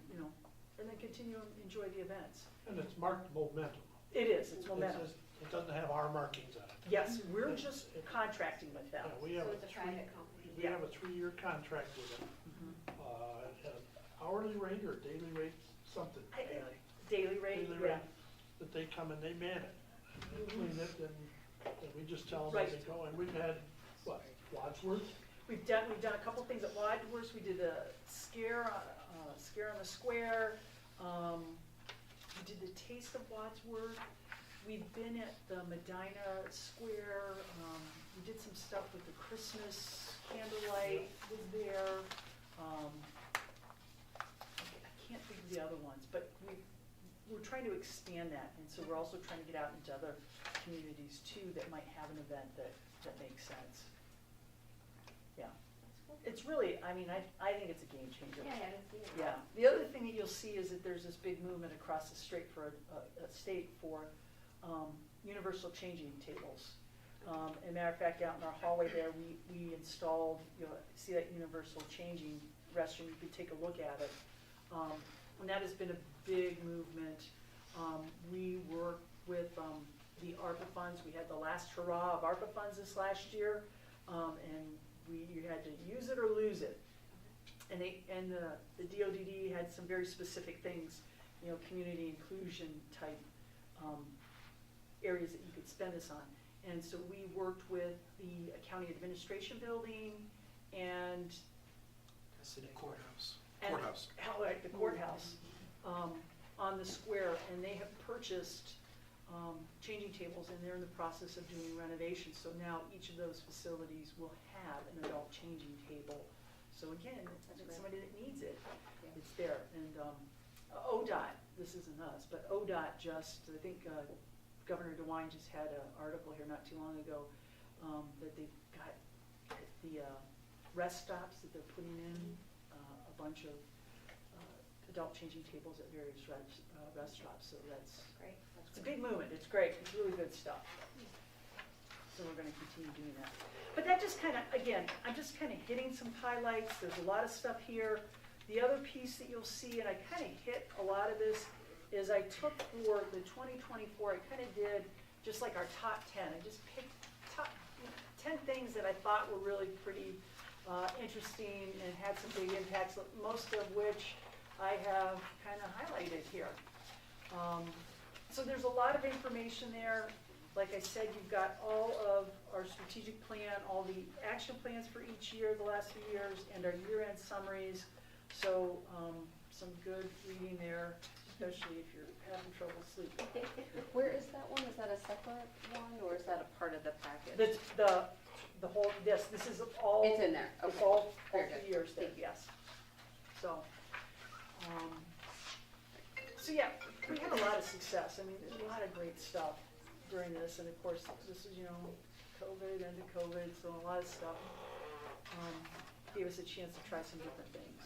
and then continue and enjoy the events. And it's marked Momentum. It is. It's Momentum. It doesn't have our markings on it. Yes, we're just contracting with them. Yeah, we have So a it's a private company. we have a 3-year contract with them. At an hourly rate or daily rate, something. Daily rate, Daily yeah. rate, that they come and they man it. And they clean it, and we just tell them Right. where they go. And we've had, Wadsworth? We've done a couple things at Wadsworth. We did a scare on the square. We did the Taste of Wadsworth. We've been at the Medina Square. We did some stuff with the Christmas candlelight was there. I can't think of the other ones, but we're trying to expand that, and so we're also trying to get out into other communities too that might have an event that makes sense. Yeah. It's really, I mean, I think it's a game changer. Yeah, I haven't seen it. Yeah. The other thing that you'll see is that there's this big movement across the state for universal changing tables. As a matter of fact, out in our hallway there, we installed, see that universal changing restroom, you could take a look at it. And that has been a big movement. We work with the ARPA funds. We had the last hurrah of ARPA funds this last year, and you had to use it or lose it. And the DODD had some very specific things, community inclusion type areas that you could spend this on. And so we worked with the county administration building and Courthouse. the courthouse on the square, and they have purchased changing tables, and they're in the process of doing renovations. So now each of those facilities will have an adult changing table. So again, it's somebody that needs it, it's there. And ODOT, this isn't us, but ODOT just, I think Governor DeWine just had an article here not too long ago that they've got the rest stops that they're putting in a bunch of adult changing tables at various rest stops. So that's Great. it's a big movement. It's great. It's really good stuff. So we're going to continue doing that. But that just kind of, again, I'm just kind of hitting some highlights. There's a lot of stuff here. The other piece that you'll see, and I kind of hit a lot of this, is I took for the 2024, I kind of did just like our top 10. I just picked top 10 things that I thought were really pretty interesting and had some big impacts, most of which I have kind of highlighted here. So there's a lot of information there. Like I said, you've got all of our strategic plan, all the action plans for each year, the last few years, and our year-end summaries. So some good reading there, especially if you're having trouble sleeping. Where is that one? Is that a separate one, or is that a part of the package? The whole, this is all. It's in there, It's okay. all Very 3 good. years there, Thank you. yes. So yeah, we had a lot of success. I mean, there's a lot of great stuff during this, and of course, this is, COVID, end of COVID, so a lot of stuff gave us a chance to try some different things.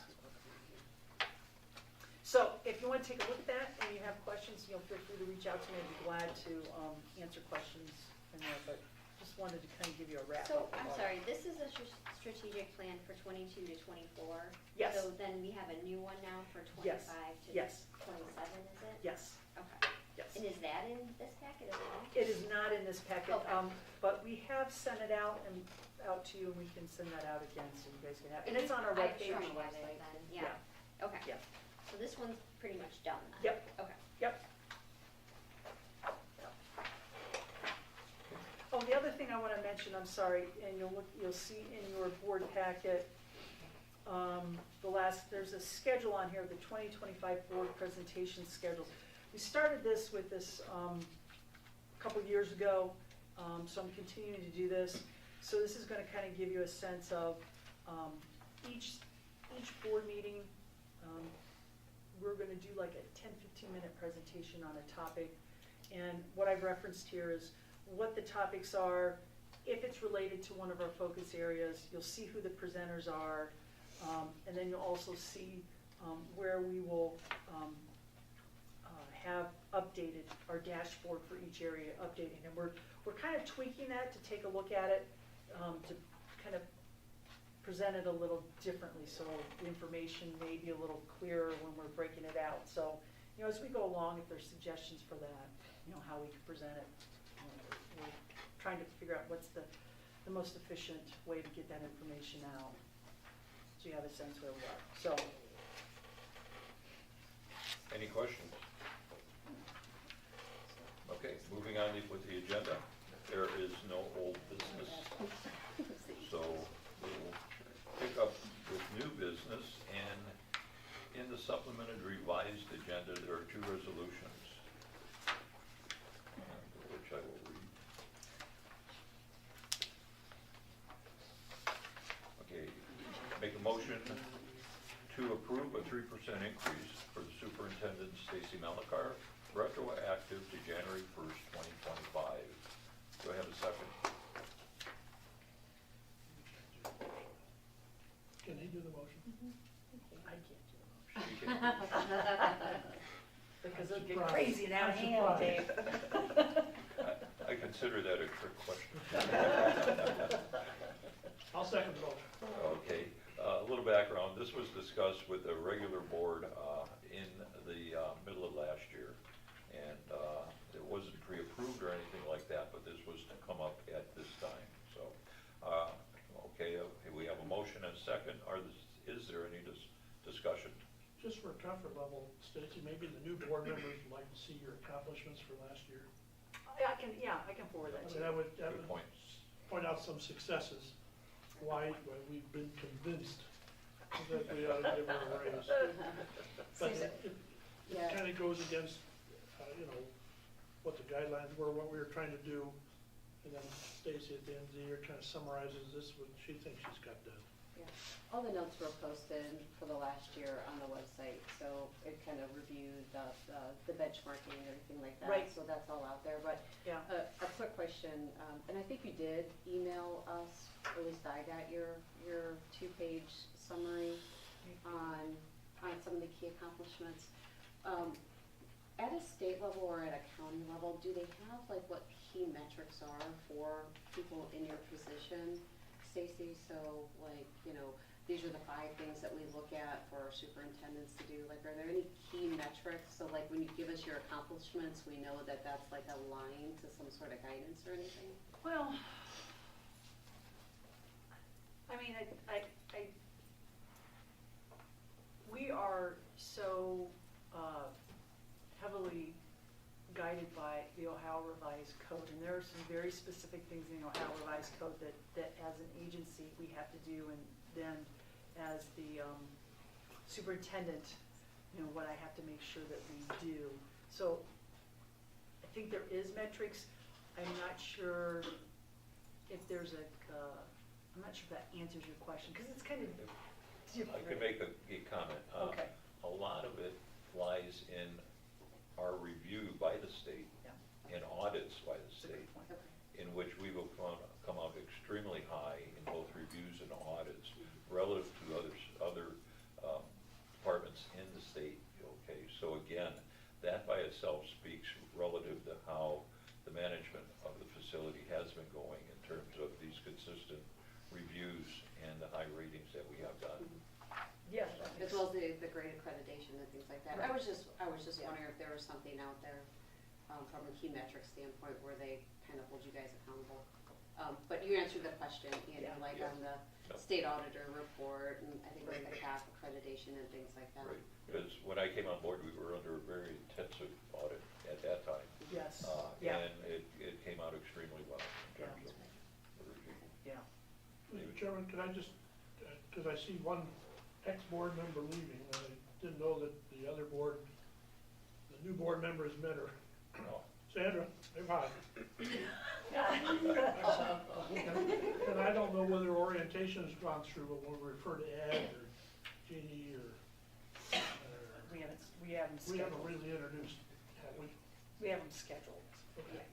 So if you want to take a look at that and you have questions, feel free to reach out to me. I'd be glad to answer questions in there, but just wanted to kind of give you a wrap So, up. I'm sorry, this is a strategic plan for 22 to 24? Yes. So then we have a new one now for 25 Yes. to Yes. 27, is it? Yes, Okay. yes. And is that in this packet as well? It is not in this packet, Okay. but we have sent it out to you, and we can send that out again so you guys can have, and it's on our I'm webpage. sure we have it then, yeah. Okay. Yeah. So this one's pretty much done then? Yep. Okay. Yep. Oh, the other thing I want to mention, I'm sorry, and you'll see in your board packet, there's a schedule on here, the 2025 board presentation schedule. We started this with this a couple years ago, so I'm continuing to do this. So this is going to kind of give you a sense of each board meeting. We're going to do like a 10-15 minute presentation on a topic, and what I've referenced here is what the topics are. If it's related to one of our focus areas, you'll see who the presenters are, and then you'll also see where we will have updated our dashboard for each area, updating, and we're kind of tweaking that to take a look at it, to kind of present it a little differently, so the information may be a little clearer when we're breaking it out. So, as we go along, if there's suggestions for that, how we can present it, we're trying to figure out what's the most efficient way to get that information out, so you have a sense where we are. So, Any questions? Okay, moving on with the agenda. There is no old business, so we'll to approve a 3% increase for the superintendent, Stacy Malakar, retroactive to January 1st, 2025. Do I have a second? Can he do the motion? I can't do it. You can- Because I'm it'll get surprised. crazy now, I'm hand, surprised. Dave. I consider that a trick question. I'll second the motion. Okay, a little background. This was discussed with the regular board in the middle of last year. And it wasn't pre-approved or anything like that, but this was to come up at this time. So, okay, we have a motion and a second. Is there any discussion? Just for comfort level, Stacy, maybe the new board members would like to see your accomplishments for last year. I can forward that I to mean, you. that would Good point. point out some successes, why we've been convinced that we ought to give her a raise. But it Yeah. kind of goes against, what the guidelines were, what we were trying to do. And then Stacy at the end of the year kind of summarizes this, what she thinks she's got done. Yeah. All the notes were posted for the last year on the website, so it kind of reviewed the benchmarking and everything like that. Right. So that's all out there, but Yeah. a quick question, and I think you did email us, or at least I got your two-page summary on some of the key accomplishments. At a state level or at a county level, do they have like what key metrics are for people in your position, Stacy? So like, these are the 5 things that we look at for our superintendents to do. Like, are there any key metrics? So like when you give us your accomplishments, we know that that's like aligned to some sort of guidance or anything? Well, I mean, we are so heavily guided by the Ohio Revised Code, and there are some very specific things in the Ohio Revised Code that as an agency we have to do, and then as the superintendent, what I have to make sure that we do. So I think there is metrics. I'm not sure if there's I'm not sure if that answers your question, because it's kind of different. I could make a comment. Okay. A lot of it lies in our review by the state and audits by the That's a good state, point. in which we will come out extremely high in both reviews and audits relative to other departments in the state. Okay, so again, that by itself speaks relative to how the management of the facility has been going in terms of these consistent reviews and the high ratings that we have done. Yeah. As well as the great accreditation and things like that. Right. I was just wondering if there was something out there from a key metric standpoint where they kind of hold you guys accountable. But you answered the question, Andy, Yeah. like Yeah. on the state auditor report, and I think it was the CAP accreditation and things like that. Right, because when I came on board, we were under a very intensive audit at that time. Yes. Yeah. And it came out extremely well in terms of the review. Yeah. Mr. Chairman, could I just, because I see one ex-board member leaving, and I didn't know that the new board members met her. No. Sandra, say hi. And I don't know whether orientation has gone through, but we'll refer to Ed or Jeannie or, We haven't we scheduled. haven't really introduced, have we? We haven't scheduled. Okay.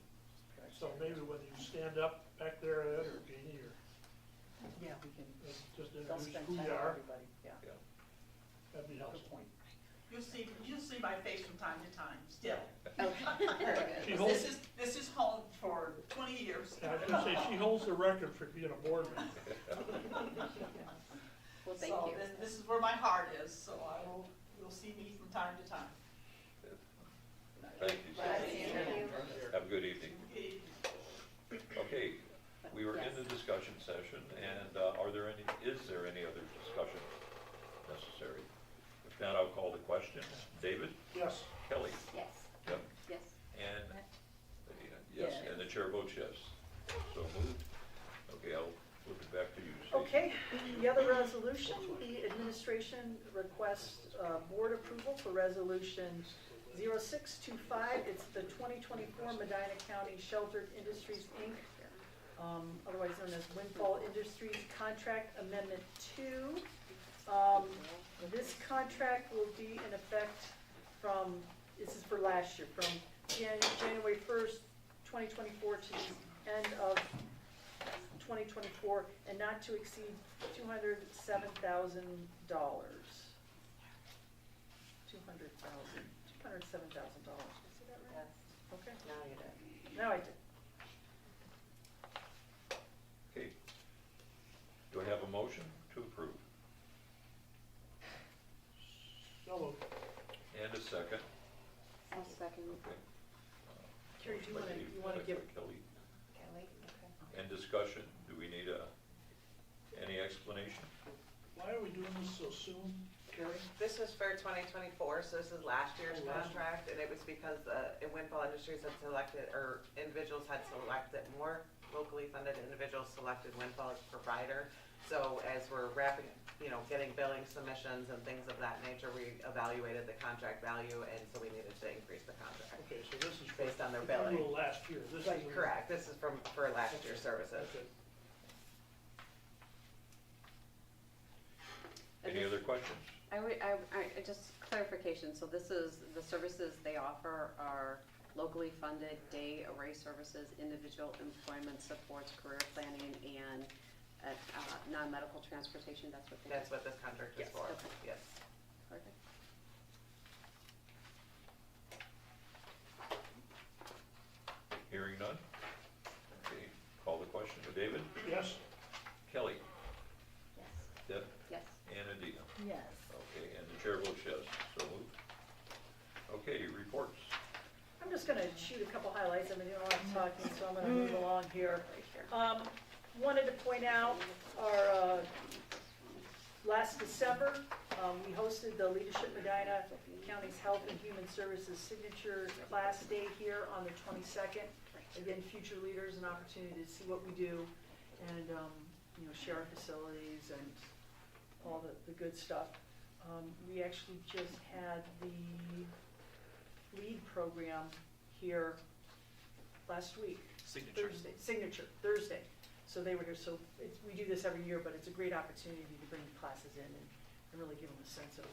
So maybe whether you stand up back there, Ed or Jeannie, or Yeah, we can, just they'll introduce spend who time you with are, everybody, yeah. that'd be Good helpful. point. You'll see my face from time to time, still. Okay, very good. She holds, This is home for 20 years. I was gonna say, she holds the record for being a board member. Well, thank So you. this is where my heart is, so you'll see me from time to time. Thank you. Thank you. Have a good evening. Okay. Okay, we were in the discussion session, and is there any other discussion necessary? If not, I'll call the question. David? Yes. Kelly? Yes, Yep. yes. And, yes, and the chair votes yes. So moved. Okay, I'll flip it back to you, Stacy. Okay, the other resolution, the administration requests board approval for resolution 0625. It's the 2024 Medina County Sheltered Industries, Inc., otherwise known as Windfall Industries Contract Amendment 2. This contract will be in effect from, this is for last year, from January 1st, 2024 to the end of 2024, and not to exceed $207,000. $207,000. Did I say that right? Yes. Okay. Now you did. Now I did. Okay. Do I have a motion to approve? So moved. And a second? I'll second. Okay. Carrie, do you Motion by wanna- Dave, you wanna second give- by Kelly. Kelly, okay. And discussion, do we need any explanation? Why are we doing this so soon, Carrie? This is for 2024, so this is last year's Oh, last contract, and it was because Winfall Industries had selected, or individuals had selected, more locally funded individuals selected Winfall as provider. So as we're wrapping, getting billing submissions and things of that nature, we evaluated the contract value, and so we needed to increase the contract. Okay, so this is Based on their the billing. rule last year. This is Correct, this is for last year's services. Okay. Any other questions? Just clarification, so this is, the services they offer are locally funded day array services, individual employment supports, career planning, and non-medical transportation, that's what they do? That's what this contract is Yes, for, okay. yes. Perfect. Hearing none? Okay, call the question. David? Yes, Kelly? Yes. Deb? Yes. And Adina? Yes. Okay, and the chair votes yes, so moved. Okay, reports. I'm just gonna shoot a couple highlights. I've been doing a lot of talking, so I'm gonna move along here. Wanted to point out our, last December, we hosted the Leadership Medina County's Health and Human Services Signature Class Day here on the 22nd. Again, future leaders, an opportunity to see what we do and, share our facilities and all the good stuff. We actually just had the LEAD program here last week. Signature. Thursday. So they were here, so we do this every year, but it's a great opportunity to bring classes in and really give them a sense of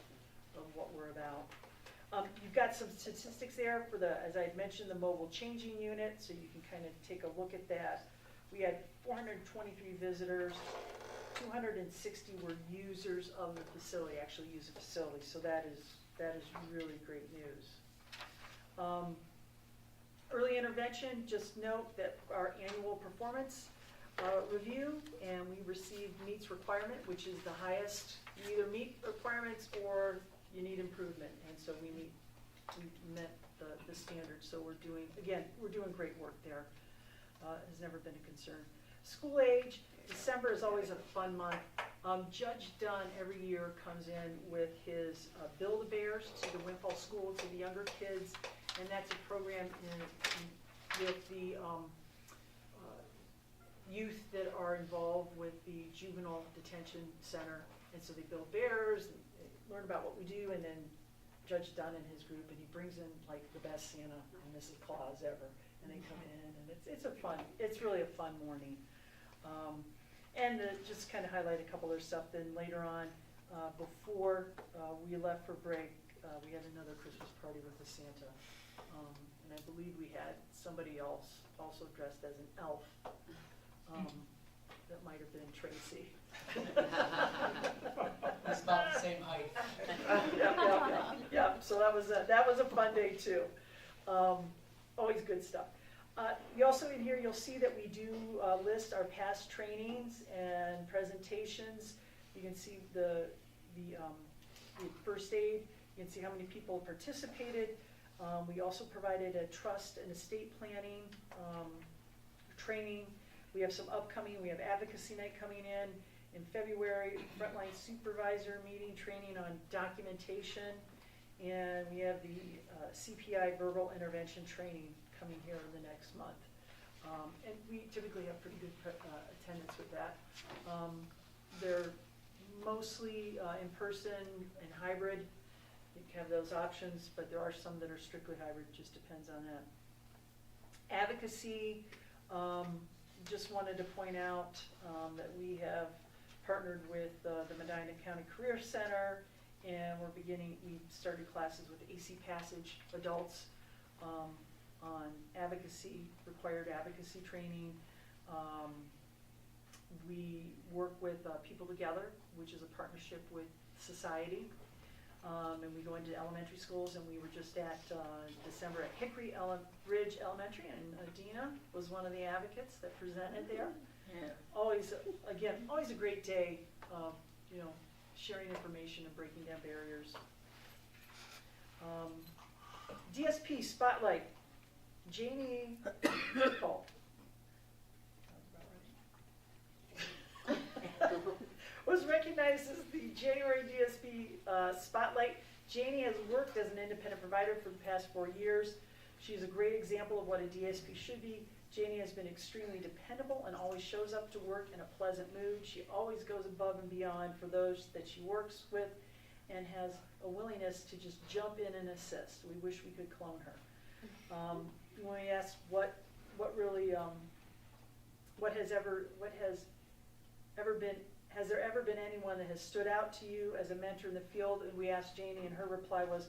what we're about. You've got some statistics there for as I had mentioned, the mobile changing unit, so you can kind of take a look at that. We had 423 visitors, 260 were users of the facility, actually use the facility, so that is really great news. Early intervention, just note that our annual performance review, and we received meets requirement, which is the highest. You either meet requirements or you need improvement, and so we met the standards. So we're doing great work there. Has never been a concern. School age, December is always a fun month. Judge Dunn every year comes in with his Build-A-Bears to the Winfall School, to the younger kids, and that's a program with the youth that are involved with the juvenile detention center. And so they build bears, and they learn about what we do, and then Judge Dunn and his group, and he brings in like the best Santa and Mrs. Claus ever, and they come in, and it's really a fun morning. And just kind of highlight a couple other stuff, then later on, before we left for break, we had another Christmas party with the Santa. And I believe we had somebody else also dressed as an elf. That might have been Tracy. It's not the same height. Yeah, so that was a fun day too. Always good stuff. You also in here, you'll see that we do list our past trainings and presentations. You can see the first aid. You can see how many people participated. We also provided a trust and estate planning training. We have some upcoming. We have advocacy night coming in February, frontline supervisor meeting, training on documentation, and we have the CPI verbal intervention training coming here in the next month. And we typically have pretty good attendance with that. They're mostly in person and hybrid. You can have those options, but there are some that are strictly hybrid, just depends on that. Advocacy, just wanted to point out that we have partnered with the Medina County Career Center, and we started classes with AC Passage adults on advocacy, required advocacy training. We work with People Together, which is a partnership with Society. And we go into elementary schools, and we were just at December at Hickory Ridge Elementary, and Medina was one of the advocates that presented there. Yeah. Always a great day of, sharing information and breaking down barriers. DSP Spotlight, Janie Nicole. Was recognized as the January DSP Spotlight. Janie has worked as an independent provider for the past 4 years. She's a great example of what a DSP should be. Janie has been extremely dependable and always shows up to work in a pleasant mood. She always goes above and beyond for those that she works with and has a willingness to just jump in and assist. We wish we could clone her. When we asked what has there ever been anyone that has stood out to you as a mentor in the field? And we asked Janie, and her reply was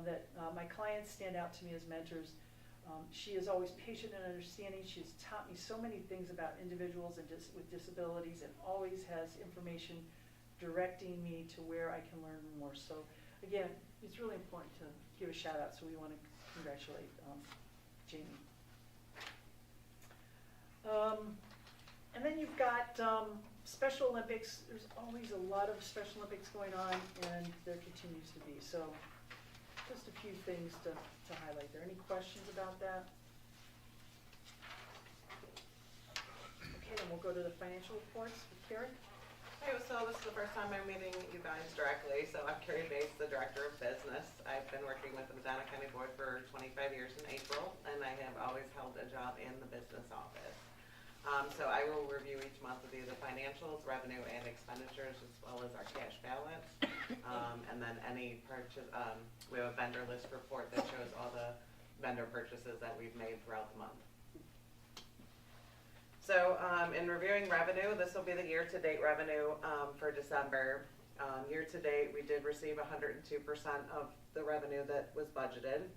that my clients stand out to me as mentors. She is always patient and understanding. She has taught me so many things about individuals and with disabilities, and always has information directing me to where I can learn more. So again, it's really important to give a shout out, so we want to congratulate Jamie. And then you've got Special Olympics. There's always a lot of Special Olympics going on, and there continues to be. So just a few things to highlight there. Any questions about that? Okay, then we'll go to the financial reports with Carrie. Hey, so this is the first time I'm meeting you guys directly. So I'm Carrie Bates, the Director of Business. I've been working with the Medina County Board for 25 years in April, and I have always held a job in the business office. So I will review each month of the financials, revenue and expenditures, as well as our cash balance. And then any purchase, we have a vendor list report that shows all the vendor purchases that we've made throughout the month. So in reviewing revenue, this will be the year-to-date revenue for December. Year-to-date, we did receive 102% of the revenue that was budgeted.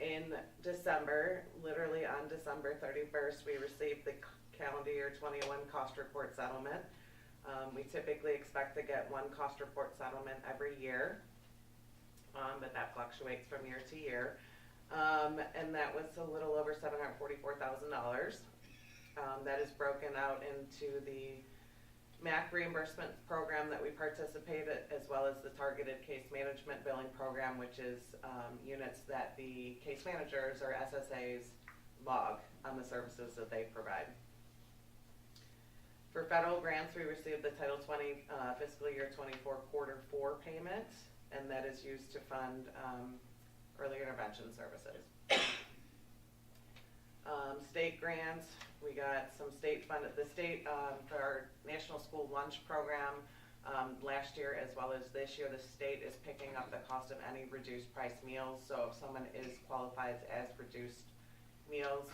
In December, literally on December 31st, we received the calendar year 21 cost report settlement. We typically expect to get one cost report settlement every year, but that fluctuates from year to year. And that was a little over $744,000. That is broken out into the MAC reimbursement program that we participated, as well as the targeted case management billing program, which is units that the case managers or SSAs log on the services that they provide. For federal grants, we received the Title 20 fiscal year 24 quarter 4 payment, and that is used to fund early intervention services. State grants, we got some state funded, the state for our National School Lunch Program last year as well as this year, the state is picking up the cost of any reduced price meals. So if someone is qualified as reduced meals,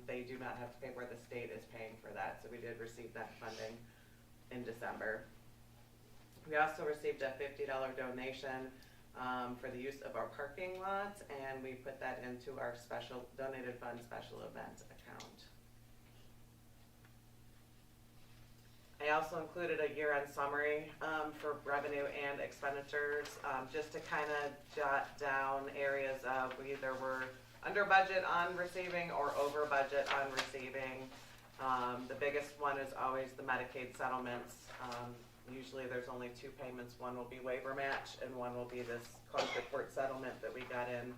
they do not have to pay where the state is paying for that. So we did receive that funding in December. We also received a $50 donation for the use of our parking lots, and we put that into our special donated fund special events account. I also included a year-end summary for revenue and expenditures, just to kind of jot down areas of we either were under budget on receiving or over budget on receiving. The biggest one is always the Medicaid settlements. Usually there's only 2 payments. One will be waiver match and one will be this cost report settlement that we got in.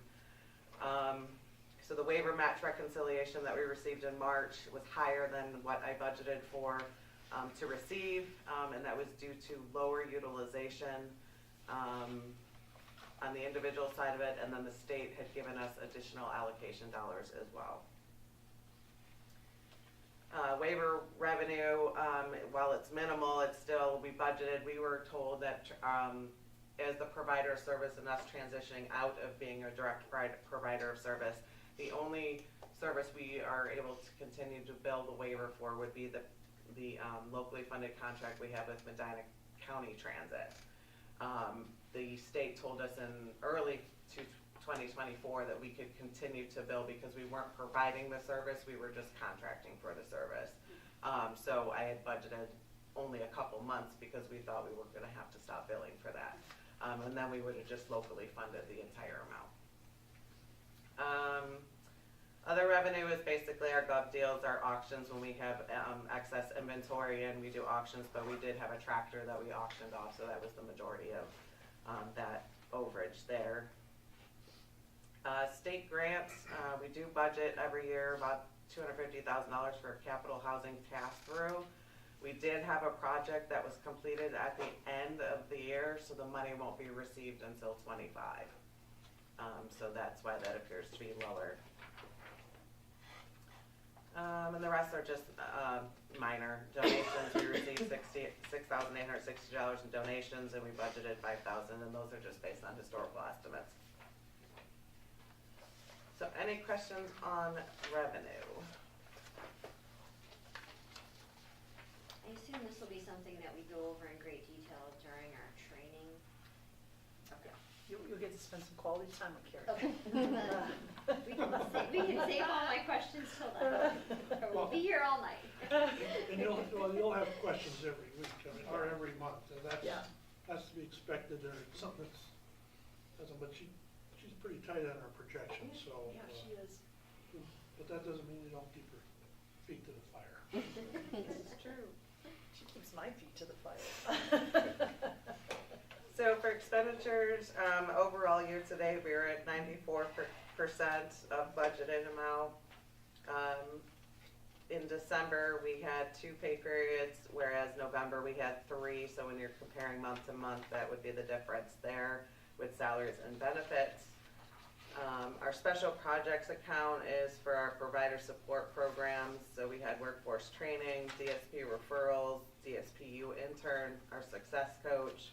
So the waiver match reconciliation that we received in March was higher than what I budgeted for to receive, and that was due to lower utilization on the individual side of it, and then the state had given us additional allocation dollars as well. Waiver revenue, while it's minimal, it's still, we budgeted, we were told that as the provider of service and us transitioning out of being a direct provider of service, the only service we are able to continue to bill the waiver for would be the the locally funded contract we have with Medina County Transit. The state told us in early 2024 that we could continue to bill because we weren't providing the service, we were just contracting for the service. So I had budgeted only a couple months because we thought we were gonna have to stop billing for that. And then we would have just locally funded the entire amount. Other revenue is basically our gov deals, our auctions when we have excess inventory, and we do auctions, but we did have a tractor that we auctioned off, so that was the majority of that overage there. State grants, we do budget every year about $250,000 for capital housing pass-through. We did have a project that was completed at the end of the year, so the money won't be received until 25. So that's why that appears to be lower. And the rest are just minor donations. We received $6,860 in donations, and we budgeted $5,000, and those are just based on historical estimates. So any questions on revenue? I assume this will be something that we go over in great detail during our training. Okay. You'll get to spend some quality time with Carrie. Okay. We can save all my questions till then, or we'll be here all night. And you'll have questions every week, I mean, or every month, and that's to be expected, or something but she's pretty tight on her projections, so. Yeah, she is. But that doesn't mean you don't keep her feet to the fire. This is true. She keeps my feet to the fire. So for expenditures, overall year to date, we were at 94% of budgeted amount. In December, we had 2 pay periods, whereas November we had 3. So when you're comparing month to month, that would be the difference there with salaries and benefits. Our special projects account is for our provider support programs. So we had workforce training, DSP referrals, DSPU intern, our success coach,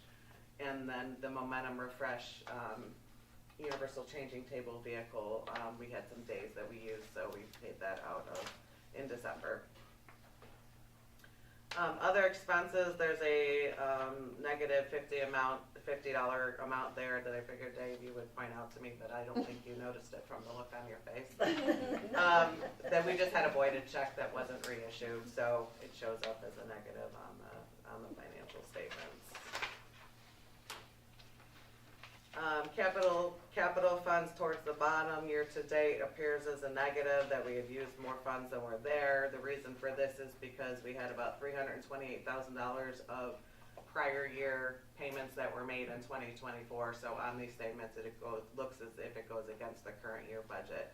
and then the Momentum Refresh universal changing table vehicle. We had some days that we used, so we paid that out of in December. Other expenses, there's a negative $50 amount there that I figured, Dave, you would point out to me, but I don't think you noticed it from the look on your face. Then we just had a voided check that wasn't reissued, so it shows up as a negative on the financial statements. Capital funds towards the bottom year to date appears as a negative, that we have used more funds than were there. The reason for this is because we had about $328,000 of prior year payments that were made in 2024. So on these statements, looks as if it goes against the current year budget.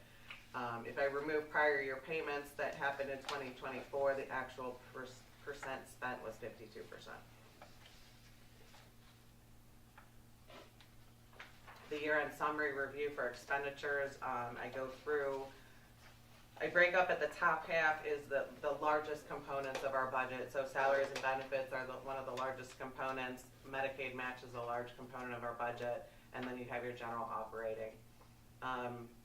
If I remove prior year payments that happened in 2024, the actual percent spent was 52%. The year-end summary review for expenditures, I go through, I break up at the top half is the largest components of our budget. So salaries and benefits are one of the largest components. Medicaid match is a large component of our budget. And then you have your general operating.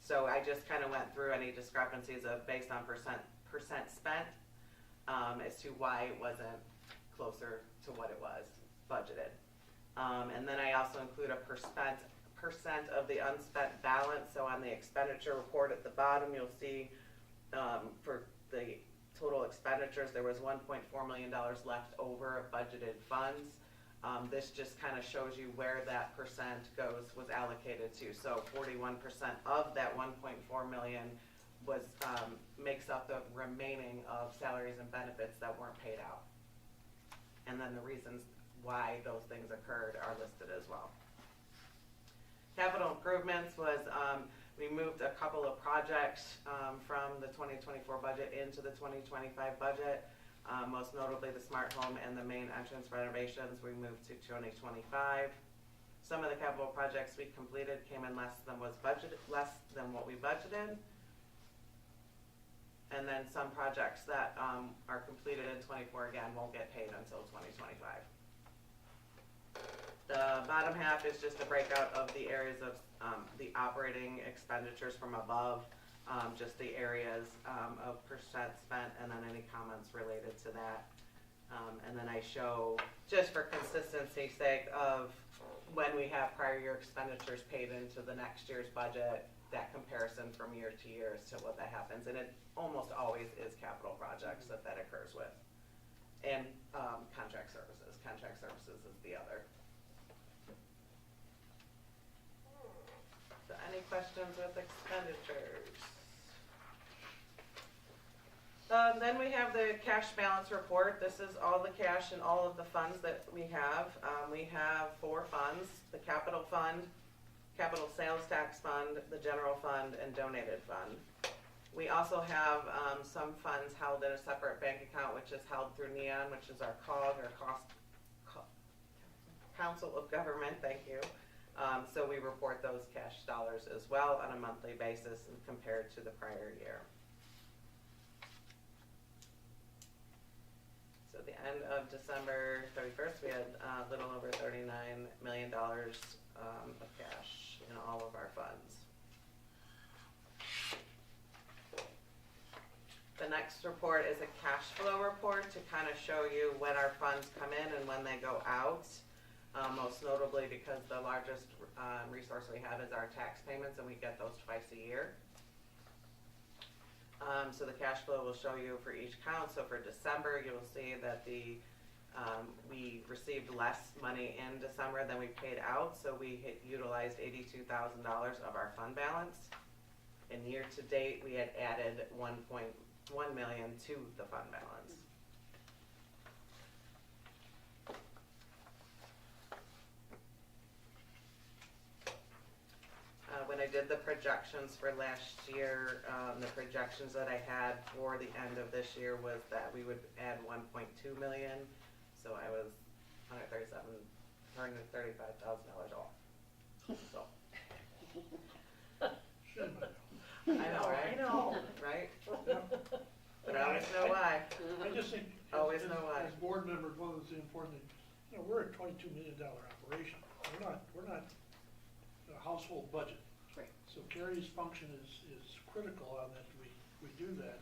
So I just kind of went through any discrepancies based on percent spent as to why it wasn't closer to what it was budgeted. And then I also include a percent of the unspent balance. So on the expenditure report at the bottom, you'll see for the total expenditures, there was $1.4 million left over of budgeted funds. This just kind of shows you where that percent was allocated to. So 41% of that 1.4 million makes up the remaining of salaries and benefits that weren't paid out. And then the reasons why those things occurred are listed as well. Capital improvements was, we moved a couple of projects from the 2024 budget into the 2025 budget. Most notably the smart home and the main entrance renovations we moved to 2025. Some of the capital projects we completed came in less than what we budgeted. And then some projects that are completed in 24 again won't get paid until 2025. The bottom half is just a breakout of the areas of the operating expenditures from above, just the areas of percent spent, and then any comments related to that. And then I show, just for consistency's sake, of when we have prior year expenditures paid into the next year's budget, that comparison from year to year as to what that happens. And it almost always is capital projects that occurs with. And contract services. Contract services is the other. So any questions with expenditures? Then we have the cash balance report. This is all the cash and all of the funds that we have. We have 4 funds: the capital fund, capital sales tax fund, the general fund, and donated fund. We also have some funds held in a separate bank account, which is held through NEON, which is our COG, or Council of Government, thank you. So we report those cash dollars as well on a monthly basis and compared to the prior year. So at the end of December 31st, we had a little over $39 million of cash in all of our funds. The next report is a cash flow report to kind of show you when our funds come in and when they go out. Most notably because the largest resource we have is our tax payments, and we get those twice a year. So the cash flow will show you for each count. So for December, you will see that we received less money in December than we paid out. So we utilized $82,000 of our fund balance. And year to date, we had added $1.1 million to the fund balance. When I did the projections for last year, the projections that I had for the end of this year was that we would add 1.2 million. So I was $135,000 off. So. I know, right? I know. Right? But I always know why. I just think, Always know why. as board members, one of the important things, we're a $22 million operation. We're not a household budget. Right. So Carrie's function is critical on that, we do that.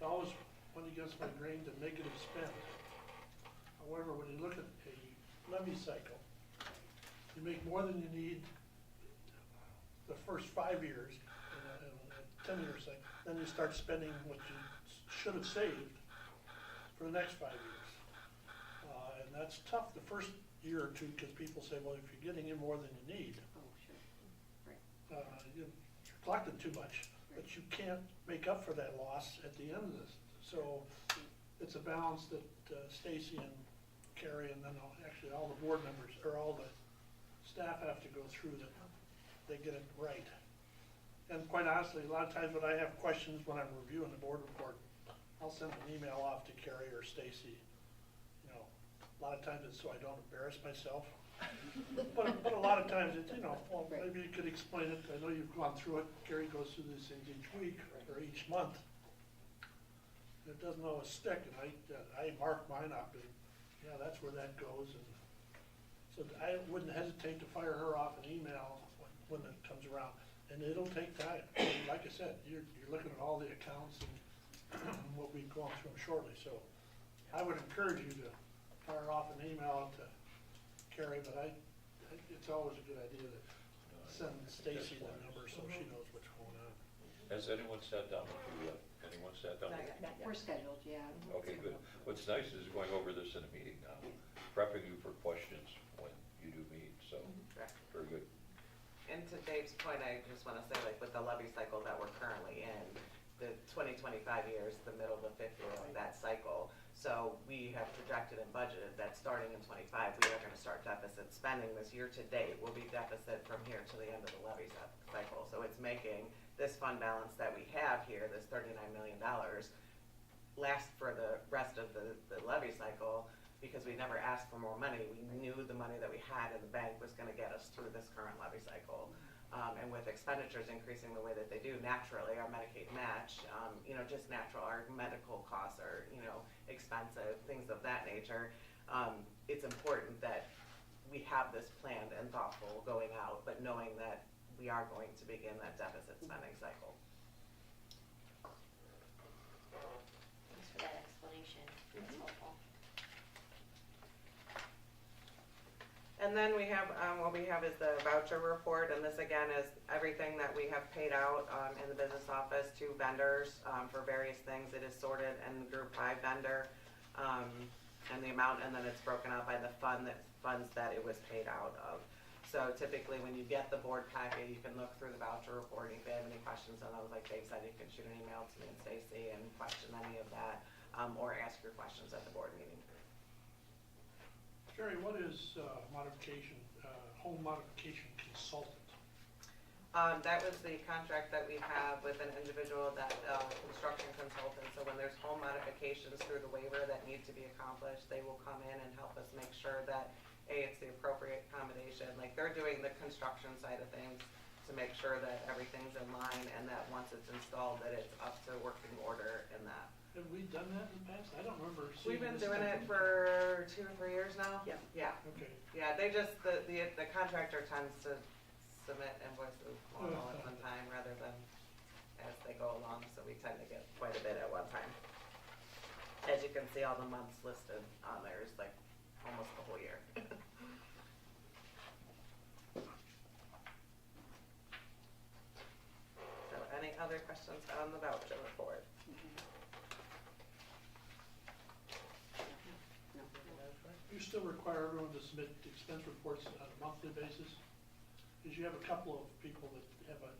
I always went against my grain to negative spend. However, when you look at a levy cycle, you make more than you need the first 5 years in a 10-year cycle, then you start spending what you should have saved for the next 5 years. And that's tough the first year or two, because people say, well, if you're getting in more than you need, you're collecting too much, but you can't make up for that loss at the end of this. So it's a balance that Stacy and Carrie, and then actually all the board members, or all the staff have to go through, that they get it right. And quite honestly, a lot of times when I have questions when I'm reviewing the board report, I'll send an email off to Carrie or Stacy. A lot of times it's so I don't embarrass myself. But a lot of times it's, well, maybe you could explain it. I know you've gone through it. Carrie goes through these things each week or each month. It doesn't always stick, and I mark mine up, and yeah, that's where that goes. And so I wouldn't hesitate to fire her off an email when it comes around. And it'll take time. Like I said, you're looking at all the accounts and what we've gone through them shortly. So I would encourage you to fire off an email to Carrie, but it's always a good idea to send Stacy the number so she knows what's going on. Has anyone sat down with you yet? Anyone sat down? Not yet. We're scheduled, yeah. Okay, good. What's nice is going over this in a meeting now, prepping you for questions when you do meet, so, very good. And to Dave's point, I just want to say, like, with the levy cycle that we're currently in, the 2025 year is the middle of the 5th year of that cycle. So we have projected and budgeted that starting in 25, we are going to start deficit spending. This year to date will be deficit from here to the end of the levy cycle. So it's making this fund balance that we have here, this $39 million, last for the rest of the levy cycle, because we never asked for more money. We knew the money that we had in the bank was going to get us through this current levy cycle. And with expenditures increasing the way that they do, naturally, our Medicaid match, just natural, our medical costs are, expensive, things of that nature. It's important that we have this planned and thoughtful going out, but knowing that we are going to begin that deficit spending cycle. Thanks for that explanation. That's helpful. And then we have, what we have is the voucher report, and this again is everything that we have paid out in the business office to vendors for various things. It is sorted and grouped by vendor and the amount, and then it's broken out by the funds that it was paid out of. So typically when you get the board packet, you can look through the voucher report, and if you have any questions on those, like Dave said, you can shoot an email to me and Stacy and question any of that, or ask your questions at the board meeting. Jerry, what is modification, home modification consultant? That was the contract that we have with an individual that, construction consultant, so when there's home modifications through the waiver that need to be accomplished, they will come in and help us make sure that, A, it's the appropriate accommodation, like they're doing the construction side of things to make sure that everything's in line and that once it's installed, that it's up to working order in that. Have we done that in the past? I don't remember seeing We've been this doing type it of- for 2 or 3 years now? Yeah. Yeah, Okay. yeah, they just, the contractor tends to submit invoices all at one time rather than as they go along, so we tend to get quite a bit at one time. As you can see, all the months listed on there is like almost the whole year. So any other questions on the voucher report? You still require everyone to submit expense reports on a monthly basis? Because you have a couple of people that have what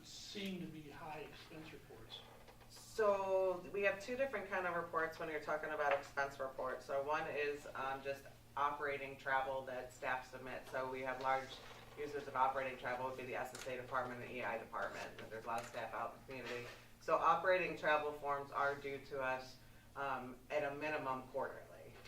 seem to be high expense reports. So we have 2 different kind of reports when you're talking about expense reports. So one is just operating travel that staff submit. So we have large users of operating travel would be the SSA department and EI department. There's a lot of staff out in the community. So operating travel forms are due to us at a minimum quarterly.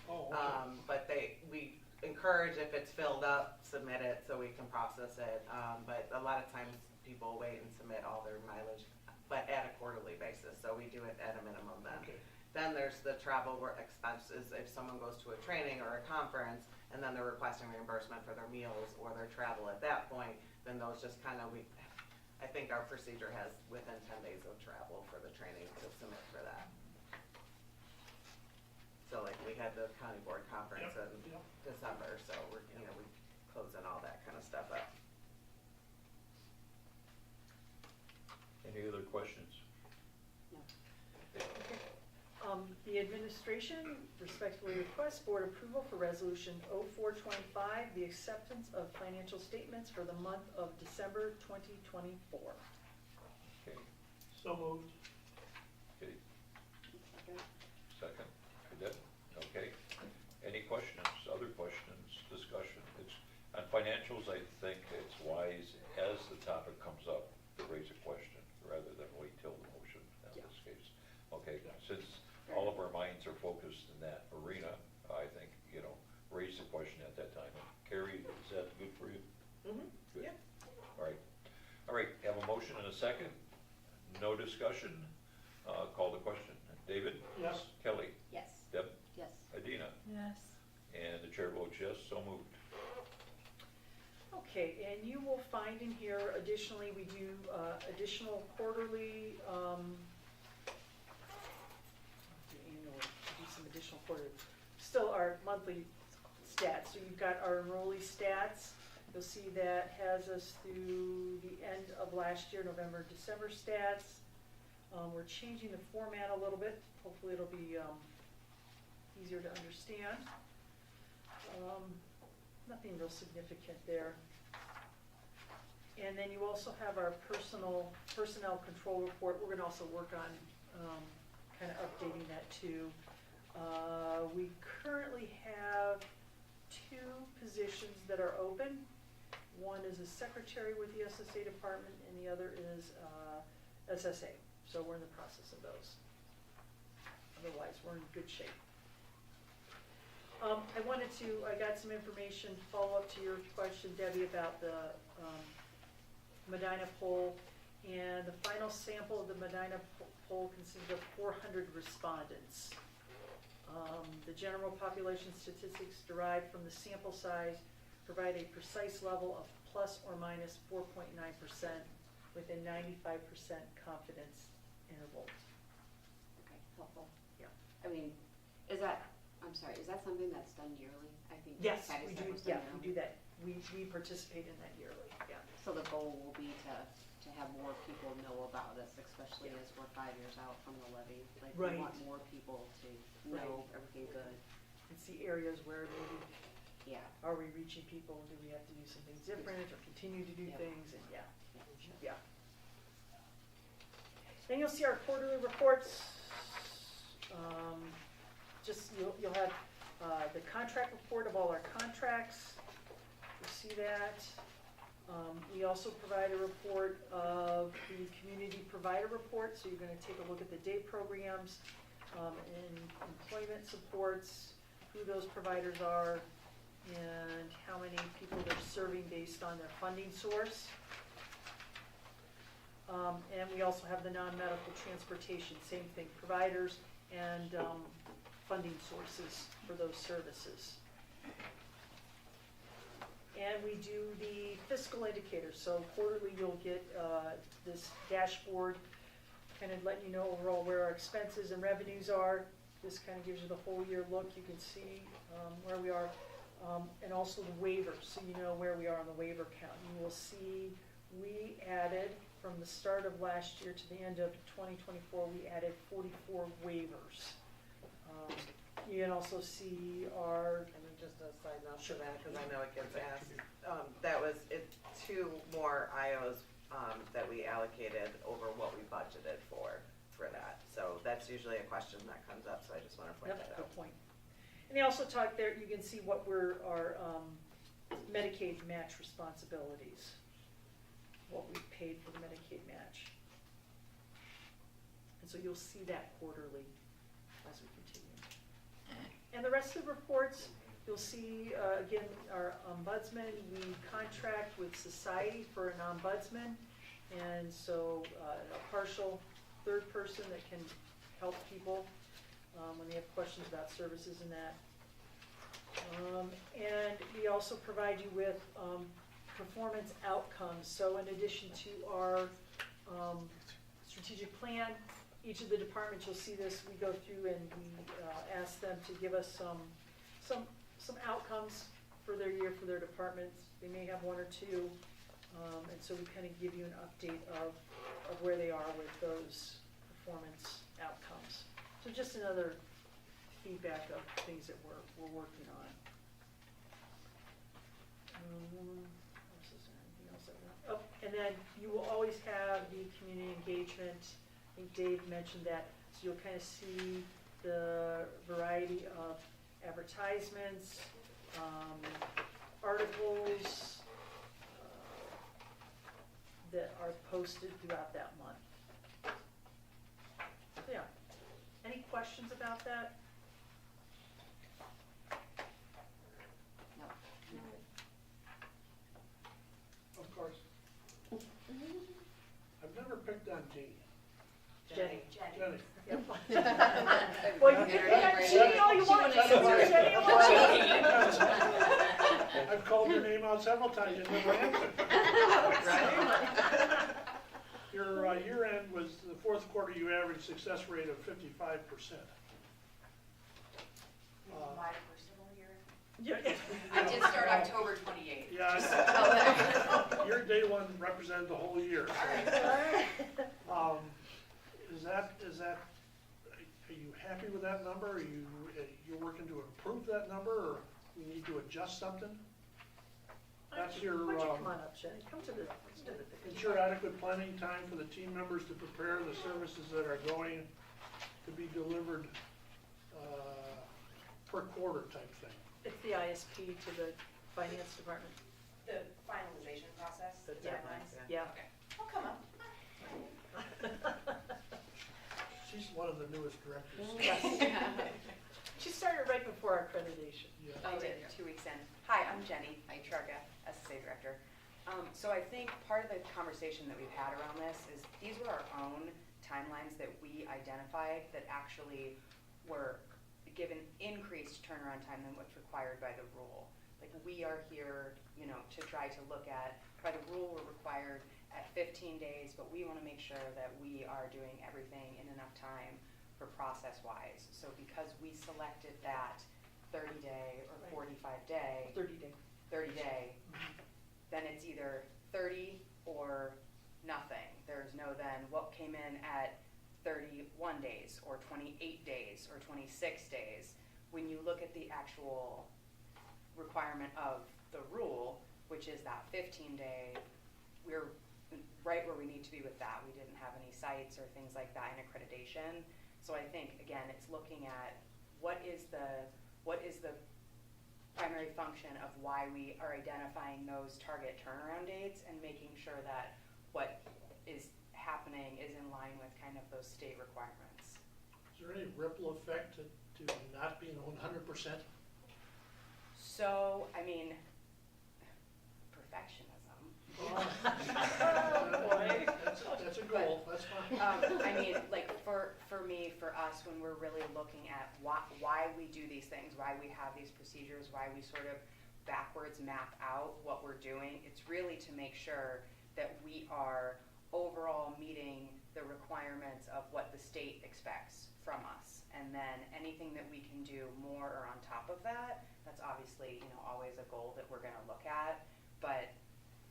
Oh, okay. But we encourage, if it's filled up, submit it so we can process it. But a lot of times people wait and submit all their mileage, but at a quarterly basis. So we do it at a minimum then. Okay. Then there's the travel expenses if someone goes to a training or a conference and then they're requesting reimbursement for their meals or their travel at that point, then those just kind of, I think our procedure has within 10 days of travel for the training to submit for that. So like we had the county board conference in December, so we're, we closing all that kind of stuff up. Any other questions? The administration respectfully requests board approval for resolution 0425, the acceptance of financial statements for the month of December 2024. Okay, So moved. okay. Second, I did, okay. Any questions, other questions, discussion? It's, on financials, I think it's wise, as the topic comes up, to raise a question, rather than wait till the motion in this case. Okay, since all of our minds are focused in that arena, I think, raise the question at that time. Carrie, is that good for you? Mm-hmm. Good. All right, have a motion and a second. No discussion. Call the question. David? Yes. Kelly? Yes. Deb? Yes. Adina? Yes. And the chair votes yes, so moved. Okay, and you will find in here additionally, we do additional quarterly, do some additional quarterly, still our monthly stats. So you've got our enrollee stats. You'll see that has us through the end of last year, November, December stats. We're changing the format a little bit. Hopefully it'll be easier to understand. Nothing real significant there. And then you also have our personnel control report. We're going to also work on kind of updating that too. We currently have 2 positions that are open. One is a secretary with the SSA department and the other is SSA. So we're in the process of those. Otherwise, we're in good shape. I got some information, follow up to your question, Debbie, about the Medina poll. And the final sample of the Medina poll consisted of 400 respondents. The general population statistics derived from the sample size provide a precise level of plus or minus 4.9% within 95% confidence intervals. Okay, helpful. Yeah. I mean, is that, I'm sorry, is that something that's done yearly? I think Yes, Patty we said do, was done yeah, we yearly. do that. We participate in that yearly, yeah. So the goal will be to have more people know about us, especially Yeah. as we're 5 years out from the levy. Like, Right. we want more people to know everything good. And see areas where maybe, Yeah. are we reaching people? Do we have to do some things different or continue to do Yep. things? And yeah. Yeah. Then you'll see our quarterly reports. Just, you'll have the contract report of all our contracts. You'll see that. We also provide a report of the community provider report, so you're going to take a look at the day programs and employment supports, who those providers are, and how many people they're serving based on their funding source. And we also have the non-medical transportation, same thing, providers and funding sources for those services. And we do the fiscal indicators, so quarterly you'll get this dashboard, kind of letting you know overall where our expenses and revenues are. This kind of gives you the whole year look. You can see where we are, and also the waivers, so you know where we are on the waiver count. You will see we added, from the start of last year to the end of 2024, we added 44 waivers. You can also see our, And then just a side note Sure. to that, because I know it gets asked, that was, 2 more IOs, that we allocated over what we budgeted for that. So that's usually a question that comes up, so I just want to point yep, that good out. point. And they also talk there, you can see what were our Medicaid match responsibilities, what we paid for the Medicaid match. And so you'll see that quarterly as we continue. And the rest of the reports, you'll see, again, our ombudsman, we contract with Society for an ombudsman. And so a partial third person that can help people when they have questions about services and that. And we also provide you with performance outcomes. So in addition to our strategic plan, each of the departments, you'll see this, we go through and we ask them to give us some outcomes for their year, for their departments. They may have 1 or 2. And so we kind of give you an update of where they are with those performance outcomes. So just another feedback of things that we're working on. Anything else I want? Oh, and then you will always have the community engagement. I think Dave mentioned that. So you'll kind of see the variety of advertisements, articles that are posted throughout that month. So yeah. Any questions about that? No. Of course. I've never picked on Jeannie. Jenny. Jenny. Well, you can pick on Jenny all you want. You can do Jenny all you want. I've called your name out several times, you never answered. Your year end was, the fourth quarter, you averaged success rate of 55%. My personal year. Yeah. I did start October 28th. Yeah, I know. Your day one represented the whole year. So, are you happy with that number? Are you're working to improve that number, or we need to adjust something? That's your, Why don't you come on up, Jenny? Come to the, let's do it. ensure adequate planning time for the team members to prepare the services that are going to be delivered per quarter type thing. It's the ISP to the finance department. The finalization process, The deadlines, Yeah. Okay, I'll come up. She's one of the newest directors. Yes. She started right before accreditation. Yeah. I did, 2 weeks in. Hi, I'm Jenny Itrarga, SSA Director. So I think part of the conversation that we've had around this is these were our own timelines that we identified that actually were given increased turnaround time than what's required by the rule. Like, we are here, to try to look at, by the rule we're required at 15 days, but we want to make sure that we are doing everything in enough time for process-wise. So because we selected that 30-day or 45-day, 30-day. 30-day, then it's either 30 or nothing. There's no then what came in at 31 days or 28 days or 26 days. When you look at the actual requirement of the rule, which is that 15-day, we're right where we need to be with that. We didn't have any sites or things like that in accreditation. So I think, again, it's looking at what is the primary function of why we are identifying those target turnaround dates and making sure that what is happening is in line with kind of those state requirements. Is there any ripple effect to not being 100%? So, I mean, perfectionism. That's a goal, that's fine. I mean, like for me, for us, when we're really looking at why we do these things, why we have these procedures, why we sort of backwards map out what we're doing, it's really to make sure that we are overall meeting the requirements of what the state expects from us. And then anything that we can do more or on top of that, that's obviously, you know, always a goal that we're gonna look at. But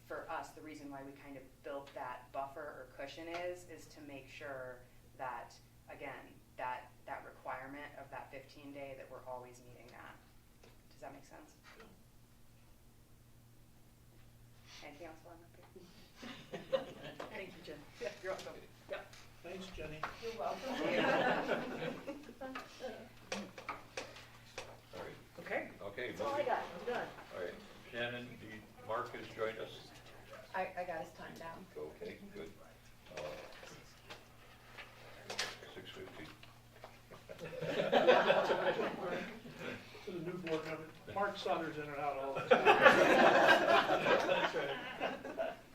for us, the reason why we kind of built that buffer or cushion is to make sure that, again, that requirement of that 15-day, that we're always meeting that. Does that make sense? Anything else on up here? Thank you, Jen. Yeah, you're welcome. Yep. Thanks, Jenny. You're welcome. All right. Okay. Okay. That's all I got. I'm done. All right. Shannon, Mark has joined us. I got his time down. Okay, good. 6:50. To the new board member, Mark Saunders in and out all the time.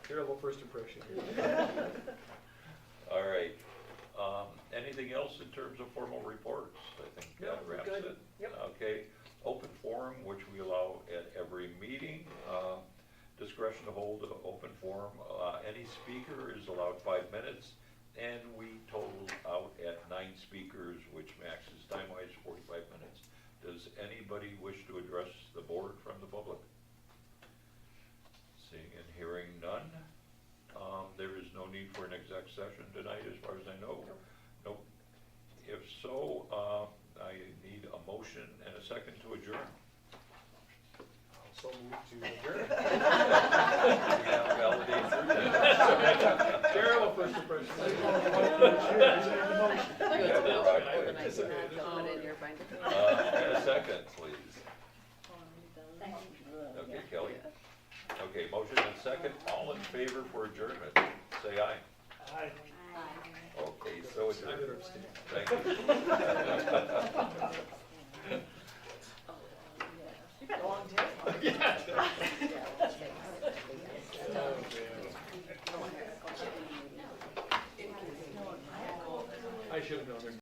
Terrible first impression. All right. Anything else in terms of formal reports? I think No, that we're wraps good. it. Yep. Okay. Open forum, which we allow at every meeting. Discretion to hold an open forum. Any speaker is allowed 5 minutes, and we total out at 9 speakers, which maxes time-wise 45 minutes. Does anybody wish to address the board from the public? Seeing and hearing none. There is no need for an exec session tonight, as far as I know. Nope. If so, I need a motion and a second to adjourn. So moved to adjourn. Yeah, validate through that. Terrible first impression. Yeah, we're right. Put in your binder. And a second, please. Second. Okay, Kelly. Okay, motion and second. All in favor for adjournment, say aye. Aye. Okay, so I better adjourned. abstain. Thank you. You've had a long day. I should have known there.